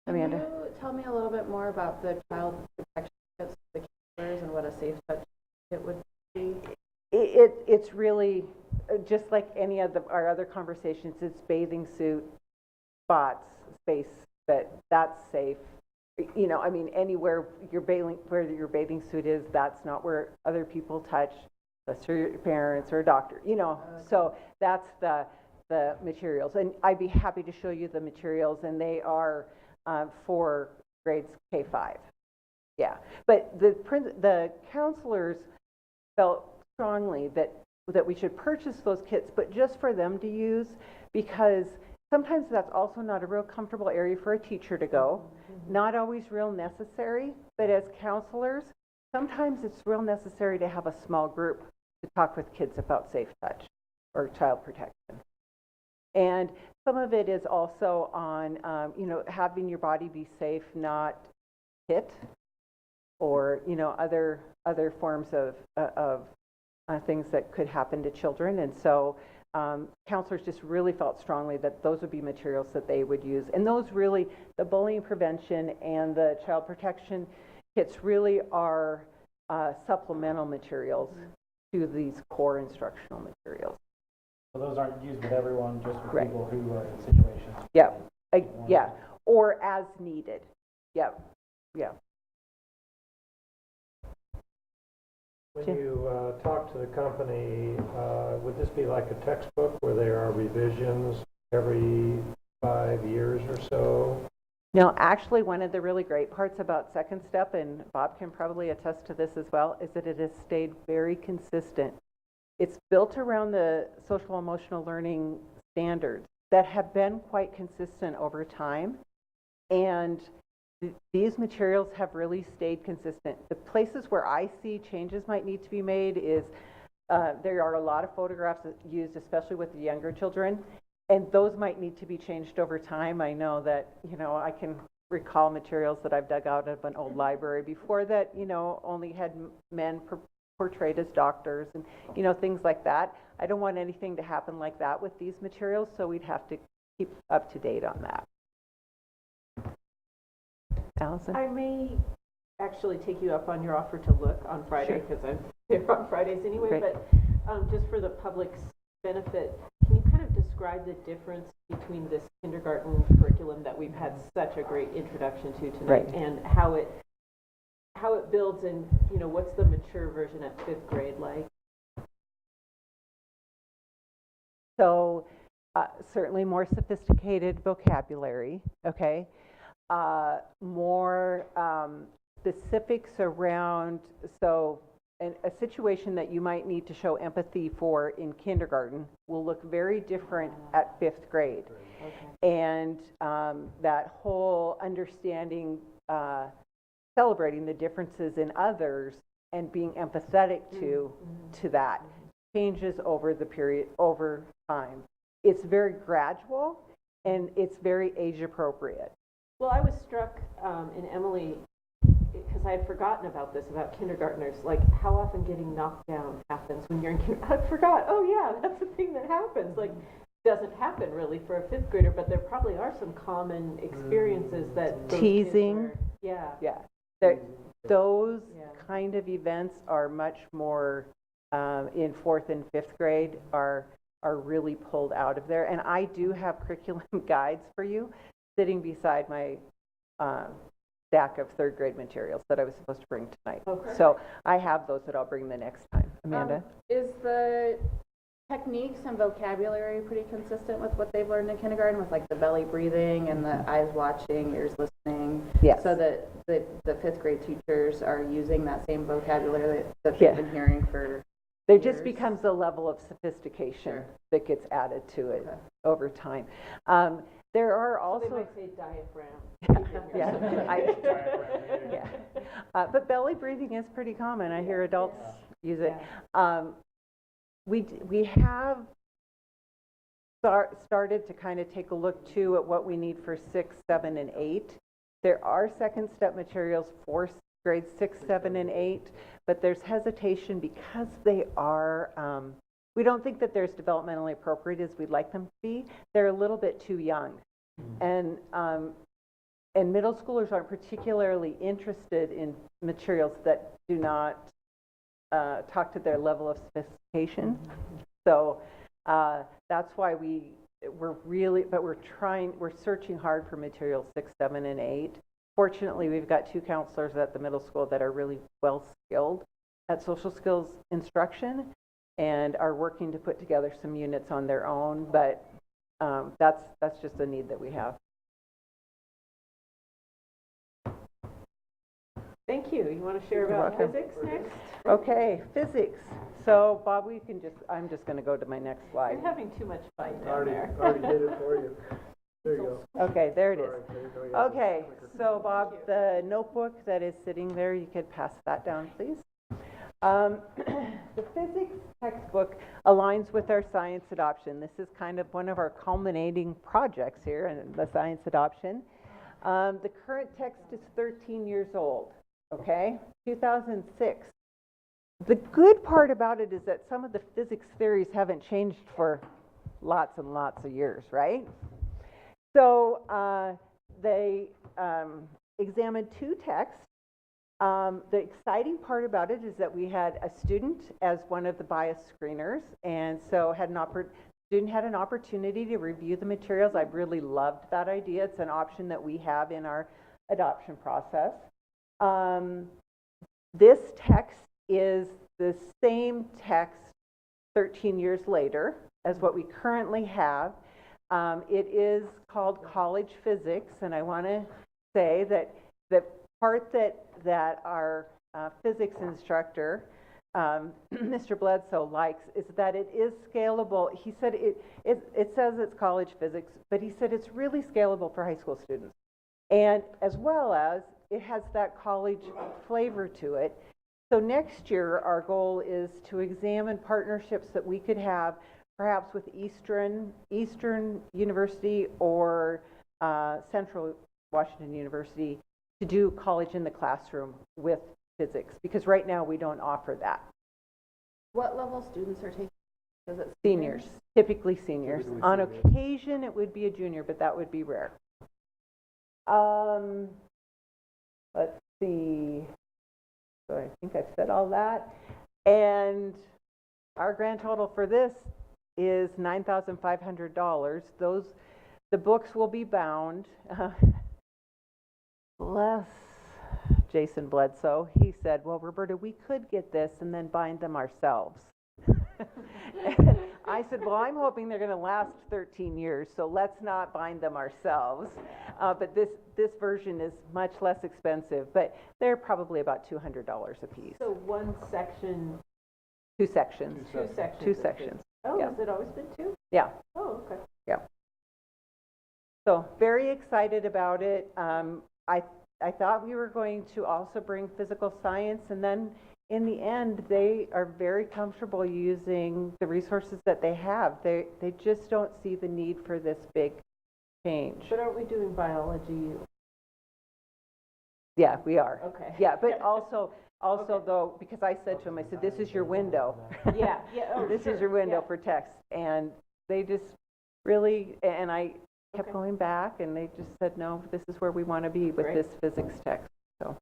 Amanda? Can you tell me a little bit more about the child protection kits, the counselors, and what a safe touch kit would be? It's really just like any of our other conversations. It's bathing suit, spots, space that's safe. You know, I mean, anywhere where your bathing suit is, that's not where other people touch, unless you're your parents or a doctor. You know, so that's the materials, and I'd be happy to show you the materials, and they are for grades K-5. Yeah, but the counselors felt strongly that we should purchase those kits, but just for them to use, because sometimes that's also not a real comfortable area for a teacher to go. Not always real necessary, but as counselors, sometimes it's real necessary to have a small group to talk with kids about safe touch or child protection. And some of it is also on, you know, having your body be safe, not hit, or, you know, other forms of things that could happen to children. And so counselors just really felt strongly that those would be materials that they would use. And those really, the bullying prevention and the child protection kits really are supplemental materials to these core instructional materials. So those aren't used with everyone, just with Right. people who are in situations. Yeah, yeah, or as needed. Yeah, yeah. When you talk to the company, would this be like a textbook where there are revisions every 5 years or so? No, actually, one of the really great parts about Second Step, and Bob can probably attest to this as well, is that it has stayed very consistent. It's built around the social emotional learning standards that have been quite consistent over time. And these materials have really stayed consistent. The places where I see changes might need to be made is there are a lot of photographs used, especially with the younger children, and those might need to be changed over time. I know that, you know, I can recall materials that I've dug out of an old library before that, you know, only had men portrayed as doctors and, you know, things like that. I don't want anything to happen like that with these materials, so we'd have to keep up to date on that. Allison? I may actually take you up on your offer to look on Friday, because I'm there on Fridays anyway, Great. but just for the public's benefit, can you kind of describe the difference between this kindergarten curriculum that we've had such a great introduction to tonight, Right. and how it builds, and, you know, what's the mature version at 5th grade like? So certainly more sophisticated vocabulary, okay? More specifics around, so a situation that you might need to show empathy for in kindergarten will look very different at 5th grade. Okay. And that whole understanding celebrating the differences in others and being empathetic to that changes over the period, over time. It's very gradual and it's very age appropriate. Well, I was struck in Emily, because I had forgotten about this, about kindergartners, like how often getting knocked down happens when you're in kindergarten. I forgot, oh yeah, that's a thing that happens. Like, doesn't happen really for a fifth grader, but there probably are some common experiences that those kids Teasing. are, Yeah. Those kind of events are much more in 4th and 5th grade are really pulled out of there. And I do have curriculum guides for you sitting beside my stack of 3rd grade materials that I was supposed to bring tonight. Okay. So I have those that I'll bring the next time. Amanda? Is the techniques and vocabulary pretty consistent with what they've learned in kindergarten, with like the belly breathing and the eyes watching, ears listening? Yes. So that the 5th grade teachers are using that same vocabulary that they've been hearing for There years? just becomes a level of sophistication that gets added to it over time. There are also... So they might say diaphragm. Yeah. But belly breathing is pretty common. I hear adults use it. We have started to kind of take a look too at what we need for 6, 7, and 8. There are second step materials for grades 6, 7, and 8, but there's hesitation because they are, we don't think that they're as developmentally appropriate as we'd like them to be. They're a little bit too young. And middle schoolers aren't particularly interested in materials that do not talk to their level of sophistication. So that's why we're searching hard for materials 6, 7, and 8. Fortunately, we've got 2 counselors at the middle school that are really well skilled at social skills instruction and are working to put together some units on their own, but that's just a need that we have. Thank you. You want to share about physics next? Okay, physics. So Bob, I'm just going to go to my next slide. You're having too much fun down Already there. did it for you. There you go. Okay, there it is. All right, there you go. Yeah. Okay, so Bob, the notebook that is sitting there, you could pass that down, please. The physics textbook aligns with our science adoption. This is kind of one of our culminating projects here in the science adoption. The current text is 13 years old, okay? 2006. The good part about it is that some of the physics theories haven't changed for lots and lots of years, right? So they examined 2 texts. The exciting part about it is that we had a student as one of the bias screeners, and so student had an opportunity to review the materials. I really loved that idea. It's an option that we have in our adoption process. This text is the same text 13 years later as what we currently have. It is called College Physics, and I want to say that the part that our physics instructor, Mr. Bledsoe, likes is that it is scalable. He said it says it's college physics, but he said it's really scalable for high school students. And as well as it has that college flavor to it. So next year, our goal is to examine partnerships that we could have perhaps with Eastern University or Central Washington University to do college in the classroom with physics, because right now we don't offer that. What level students are taking? Is it Seniors, typically seniors. On occasion, it would be a junior, but that would be rare. Let's see. So I think I've said all that. And our grand total for this is $9,500. The books will be bound. Bless Jason Bledsoe. He said, well, Roberta, we could get this and then bind them ourselves. I said, well, I'm hoping they're going to last 13 years, so let's not bind them ourselves. But this version is much less expensive, but they're probably about $200 a piece. So one section. 2 sections. 2 sections. 2 sections. Oh, yeah. Has it always been 2? Yeah. Oh, okay. Yeah. So very excited about it. I thought we were going to also bring physical science, and then in the end, they are very comfortable using the resources that they have. They just don't see the need for this big change. But aren't we doing biology? Yeah, we are. Okay. Yeah, but also though, because I said to them, I said, this is your window. Yeah, oh, This is your window for text. And they just really, and I kept going back, and they just said, no, this is where we want to be with this physics text. So,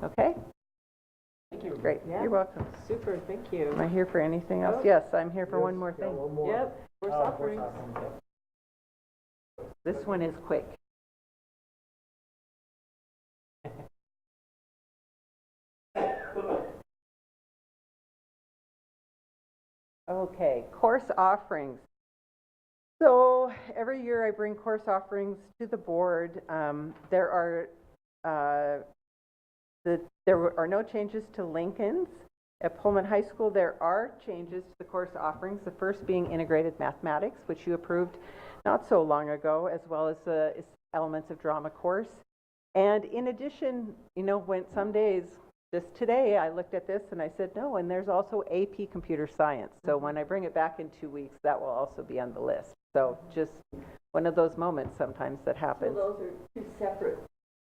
okay? Thank you. Great. Yeah. You're welcome. Super, thank you. Am I here for anything else? Oh. Yes, I'm here for one more Yeah, thing. one more. Yep, course offerings. This one is quick. Okay, course offerings. So every year I bring course offerings to the board. There are no changes to Lincoln's. At Pullman High School, there are changes to the course offerings. The first being integrated mathematics, which you approved not so long ago, as well as the elements of drama course. And in addition, you know, when some days, just today, I looked at this and I said, no, and there's also AP Computer Science. So when I bring it back in 2 weeks, that will also be on the list. So just one of those moments sometimes that happens. So those are two separate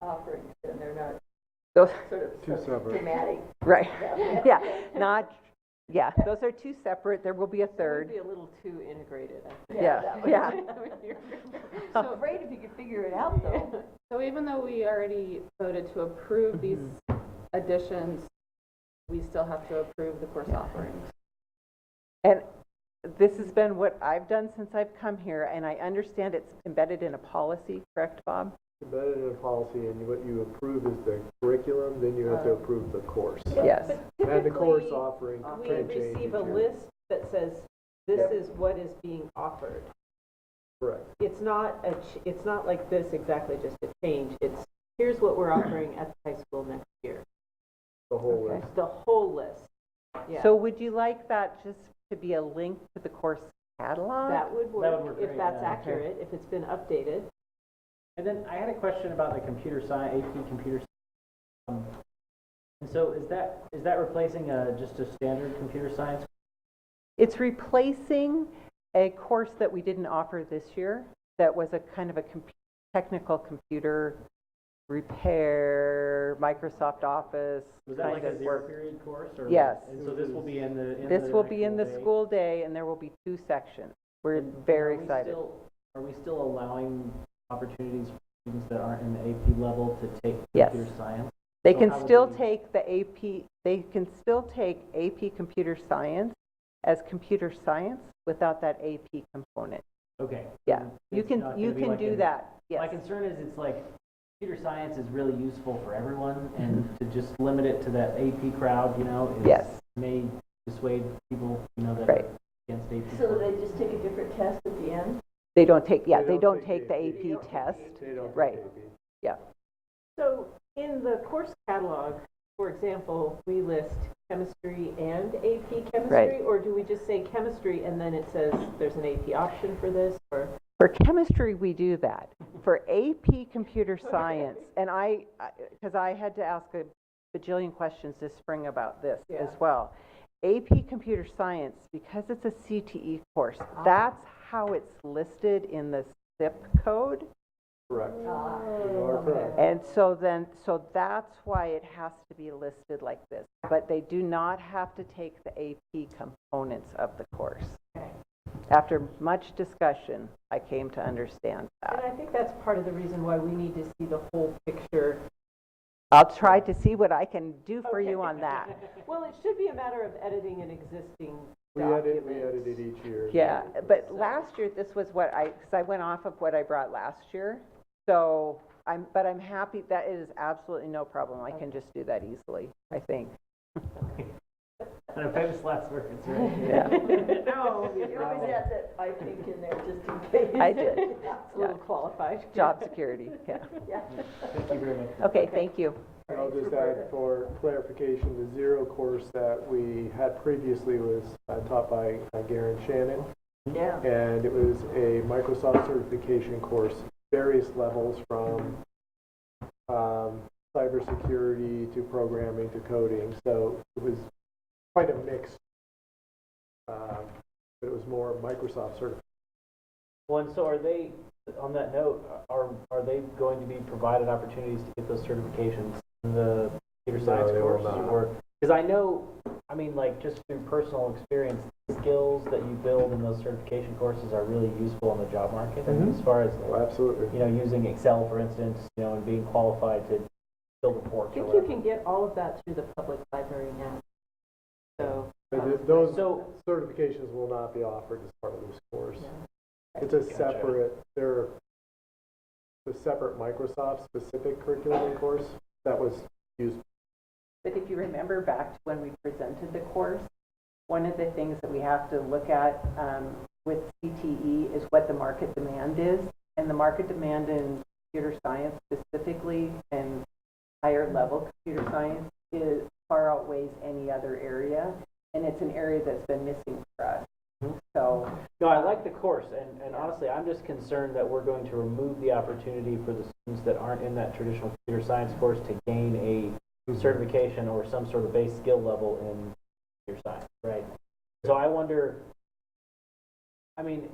offerings, and they're not Those, sort of Two separate. thematic. right, yeah, those are two separate. There will be a That would third. be a little too integrated, I think. Yeah. So great if you could figure it out, though. So even though we already voted to approve these additions, we still have to approve the course offerings. And this has been what I've done since I've come here, and I understand it's embedded in a policy, correct, Bob? Embedded in a policy, and what you approve is the curriculum, then you have to approve the course. Yes. And the course Typically, offering we can change receive each a year. list that says, this is what is being offered. Correct. It's not it's not like this exactly, just a change. It's, here's what we're offering at the high school next year. The whole Okay. list. The whole list. Yeah. So would you like that just to be a link to the course catalog? That would That work, would work if great, that's yeah. accurate, if it's been updated. And then I had a question about the computer science, AP computer science. And so is that replacing just a standard computer science? It's replacing a course that we didn't offer this year that was a kind of a technical computer repair, Microsoft Office Was that kind like a of zero work. period course? Or Yes. And so this will be in the This will be in the actual day? school day, and there will be 2 sections. We're And very are we excited. Are we still allowing opportunities for students that aren't in the AP level to take Yes. computer science? They So can how would still we- take the AP, they can still take AP Computer Science as computer science without that AP component. Okay. Yeah, And you it's can not gonna be like do an- that, My yes. concern is it's like computer science is really useful for everyone, and to just limit it to that AP crowd, you know, Yes. may dissuade people, you know, that Right. are against AP. So they just take a different test at the end? They don't take, yeah, They they don't don't take take the the AP test. They don't Right. take AP. Yeah, So in the course catalog, for example, we list chemistry and AP chemistry, Right. or do we just say chemistry and then it says there's an AP option for this, or? for chemistry, we do that. For AP Computer Science, and because I had to ask a bajillion questions this spring about this Yeah. as well. AP Computer Science, because it's a CTE course, that's how it's listed in the zip code. Correct. You Oh, are correct. And so that's why it has to be listed like this. But they do not have to take the AP components of the course. Okay. After much discussion, I came to understand And that. I think that's part of the reason why we need to see the whole picture. I'll try to see what I can do for you on that. Well, it should be a matter of editing an existing We document. edited each year. Yeah, but last year, this was what because I went off of what I brought last year. So I'm happy, that is absolutely no problem. I can just do that easily, I think. And a famous last words, right? Yeah. No, You always add that I think in there just in case. I did. it's a little qualified. Job security, yeah. Thank you very much. Okay, thank you. And I'll just add for clarification, the zero course that we had previously was taught by Garen Shannon. Yeah. And it was a Microsoft certification course, various levels from cybersecurity to programming to coding. So it was quite a mix, but it was more Microsoft certified. Well, and so are they, on that note, are they going to be provided opportunities to get those certifications in the computer science No, they will course? not. Or, because I know, I mean, like, just through personal experience, the skills that you build in those certification courses are really useful in the job market. Mhm. As far as, Oh, absolutely. you know, using Excel, for instance, you know, and being qualified to build reports I or think you whatever. can get all of that through the public library now. So, But those So- certifications will not be offered as part of this course. Yeah. It's a Gotcha. separate, they're a separate Microsoft-specific curriculum and course that was used. But if you remember back to when we presented the course, one of the things that we have to look at with CTE is what the market demand is. And the market demand in computer science specifically and higher level computer science is far outweighs any other area. And it's an area that's been missing for us. So, No, I like the course, and honestly, I'm just concerned that we're going to remove the opportunity for the students that aren't in that traditional computer science course to gain a certification or some sort of base skill level in computer science, right? So I wonder, I mean,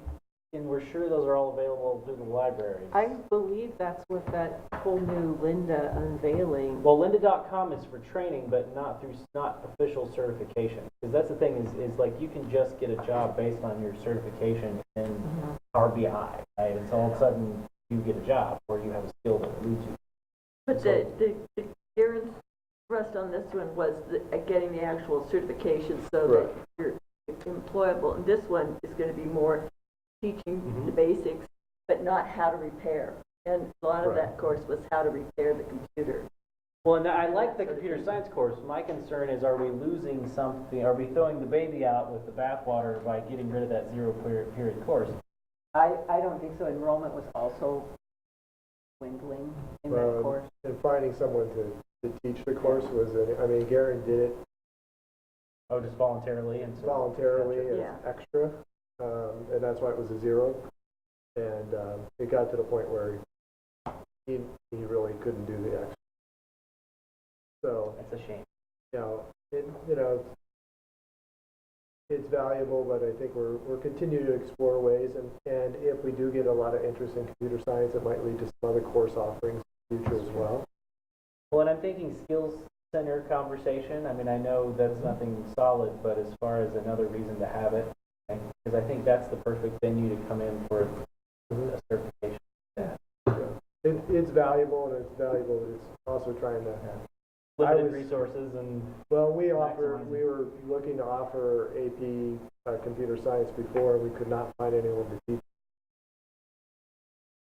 and we're sure those are all available through the libraries. I believe that's what that whole new Linda unveiling. Well, lynda.com is for training, but not official certification. Because that's the thing is like you can just get a job based on your certification in Power BI, right? And so all of a sudden you get a job or you have a skill that leads you. But the Garen's thrust on this one was getting the actual certification so that you're employable. And this one is going to be more teaching the basics, but not how to repair. And a lot of that course was how to repair the computer. Well, and I like the computer science course. My concern is, are we losing something? Are we throwing the baby out with the bathwater by getting rid of that zero period course? I don't think so. Enrollment was also dwindling in that course. And finding someone to teach the course was, I mean, Garen did it Oh, just voluntarily and so voluntarily as Yeah. extra, and that's why it was a zero. And it got to the point where he really couldn't do the extra. So, That's a shame. It's valuable, but I think we're continuing to explore ways, and if we do get a lot of interest in computer science, it might lead to some other course offerings in the future as well. Well, and I'm thinking skills center conversation. I mean, I know that's nothing solid, but as far as another reason to have it, because I think that's the perfect venue to come in for a certification. It's valuable, and it's valuable. It's also trying to Limited resources and Well, we maximizing. were looking to offer AP computer science before. We could not find anyone to teach.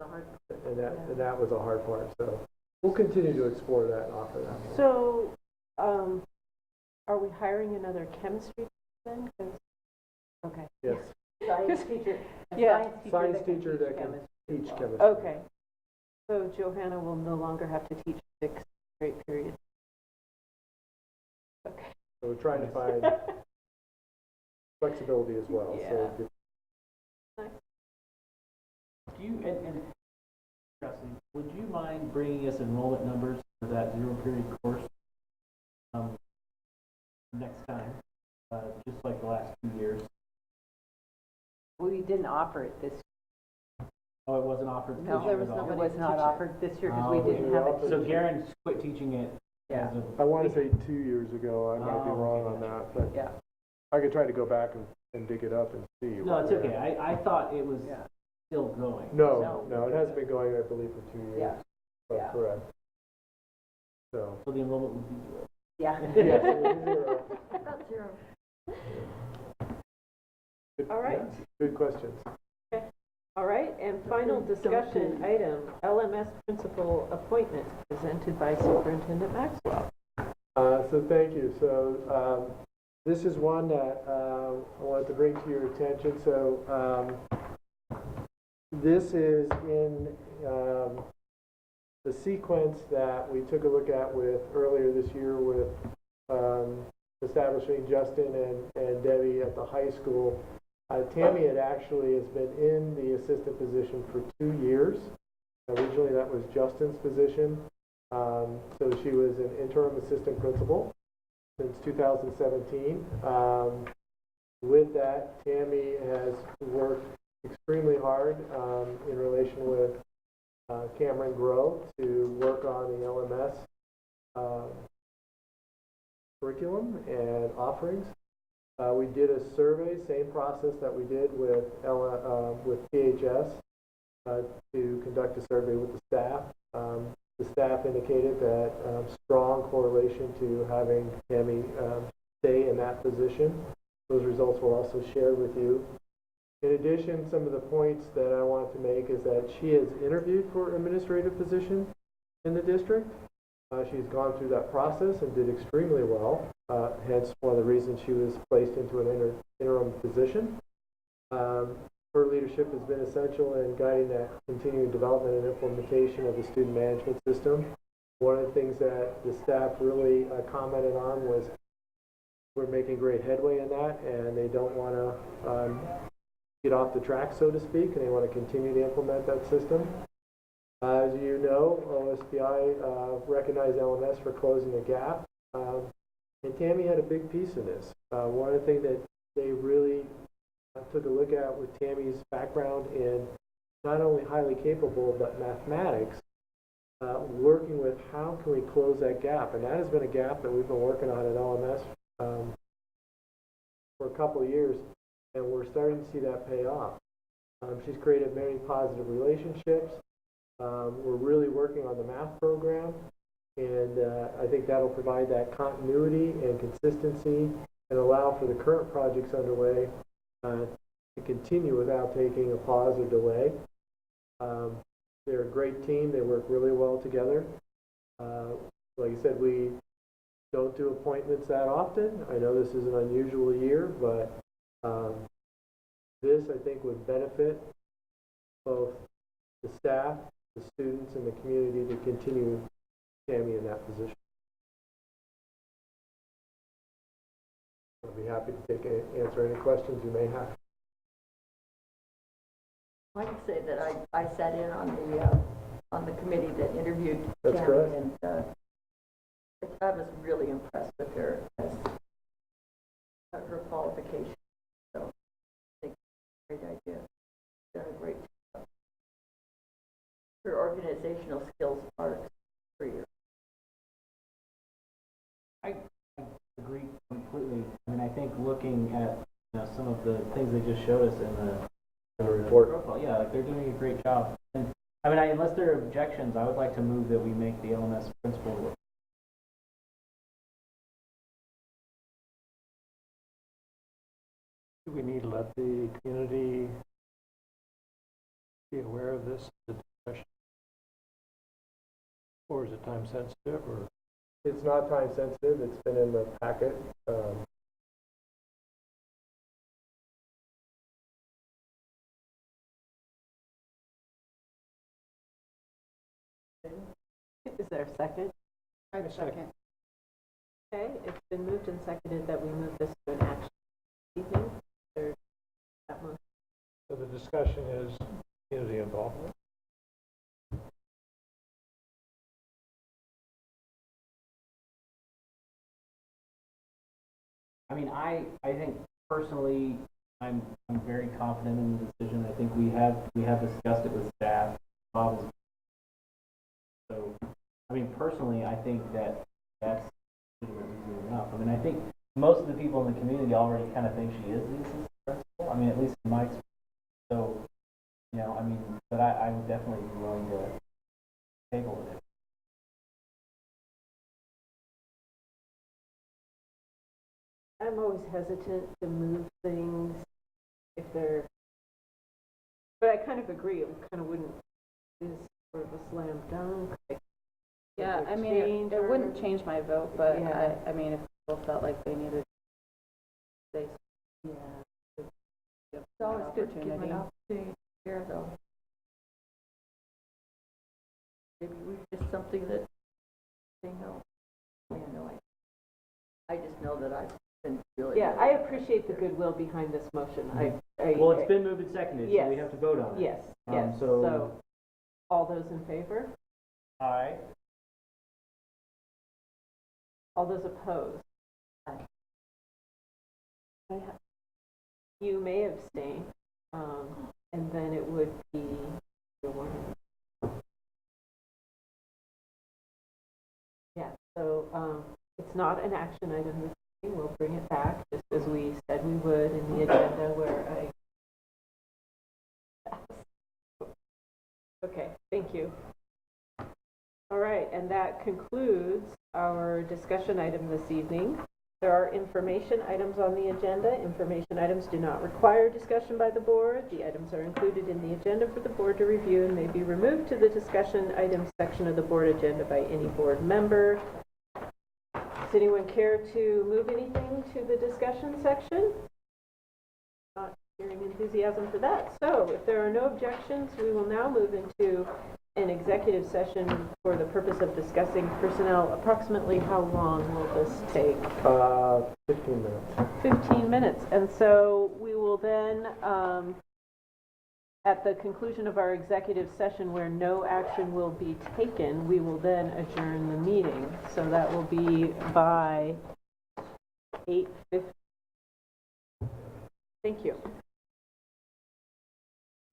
And that was a hard part. So we'll continue to explore that and offer that. So, are we hiring another chemistry then? 'Cause- okay. Yes. Science teacher. Yeah. Science teacher that can teach chemistry. Okay. So Johanna will no longer have to teach 6 straight periods. Okay. So we're trying to find flexibility as well. Yeah. So Do you, and Presley, would you mind bringing us enrollment numbers for that zero period course next time, just like the last 2 years? We didn't offer it this year. Oh, it wasn't offered this No, year at all? it was not offered this year because we Oh, didn't have it. So Garen's quit teaching it. Yeah. as of- I want to say 2 years ago. I might be Oh, wrong okay, on gotcha. that, but Yeah. I could try to go back and dig it up and see. No, it's where okay. we're at. I thought it was still going. No, it hasn't been going, I believe, for 2 years. Yeah. That's Yeah. correct. So. So the enrollment would be zero. Yeah. Yes, it was zero. About zero. Good- All right. yeah, Good questions. All right, and final discussion item, LMS principal appointment presented by Superintendent Maxwell. So thank you. So this is one that I wanted to bring to your attention. So this is in the sequence that we took a look at with earlier this year with establishing Justin and Debbie at the high school. Tammy has been in the assistant position for 2 years. Originally, that was Justin's position. So she was an interim assistant principal since 2017. With that, Tammy has worked extremely hard in relation with Cameron Grow to work on the LMS curriculum and offerings. We did a survey, same process that we did with PHS, to conduct a survey with the staff. The staff indicated that strong correlation to having Tammy stay in that position. Those results were also shared with you. In addition, some of the points that I wanted to make is that she has interviewed for administrative position in the district. She's gone through that process and did extremely well, hence one of the reasons she was placed into an interim position. Her leadership has been essential in guiding that continuing development and implementation of the student management system. One of the things that the staff really commented on was we're making great headway in that, and they don't want to get off the track, so to speak, and they want to continue to implement that system. As you know, OSBI recognized LMS for closing a gap, and Tammy had a big piece in this. One of the things that they really took a look at with Tammy's background in not only highly capable but mathematics, working with how can we close that gap, and that has been a gap that we've been working on at LMS for a couple of years, and we're starting to see that pay off. She's created many positive relationships. We're really working on the math program, and I think that'll provide that continuity and consistency and allow for the current projects underway to continue without taking a pause or delay. They're a great team. They work really well together. Like I said, we don't do appointments that often. I know this is an unusual year, but this, I think, would benefit both the staff, the students, and the community to continue Tammy in that position. I'll be happy to answer any questions you may have. I can say that I sat in on the committee that interviewed That's Tammy, correct. and I was really impressed with her as her qualification. So I think it's a great idea. She's done a great job. Her organizational skills are superior. I agree completely. I mean, I think looking at some of the things they just showed us in the report, profile, yeah, like they're doing a great job. And I mean, unless there are objections, I would like to move that we make the LMS principal. Do we need to let the community be aware of this, the discussion? Or is it time sensitive, or? It's not time sensitive. It's been in the packet. Is there a second? I second. Okay, it's been moved and seconded that we move this to an action this evening. There's that motion. So the discussion is community involvement. I mean, I think personally, I'm very confident in the decision. I think we have discussed it with staff. Bob is, so, I mean, personally, I think that's easy enough. I mean, I think most of the people in the community already kind of think she is the assistant principal. I mean, at least in my experience. So, I mean, but I would definitely be willing to table it. I'm always hesitant to move things if they're, but I kind of agree. It kind of wouldn't be sort of a slam dunk. Yeah, I mean, it wouldn't change my vote, but Yeah. I mean, if people felt like they needed space. Yeah. It's always good to give an opportunity to share, though. Maybe we just something that they know. I have no idea. I just know that I've been really. Yeah, I appreciate the goodwill behind this motion. Well, it's been moved and seconded, so Yes. we have to vote on it. Yes, yes. So, So, all those in favor? aye. All those opposed? You may abstain, and then it would be yeah, so it's not an action item this evening. We'll bring it back just as we said we would in the agenda where okay, thank you. All right, and that concludes our discussion item this evening. There are information items on the agenda. Information items do not require discussion by the board. The items are included in the agenda for the board to review and may be removed to the discussion items section of the board agenda by any board member. Does anyone care to move anything to the discussion section? Not hearing enthusiasm for that. So if there are no objections, we will now move into an executive session for the purpose of discussing personnel. Approximately how long will this take? 15 minutes. 15 minutes. And so we will then, at the conclusion of our executive session where no action will be taken, we will then adjourn the meeting. So that will be by 8:50. Thank you.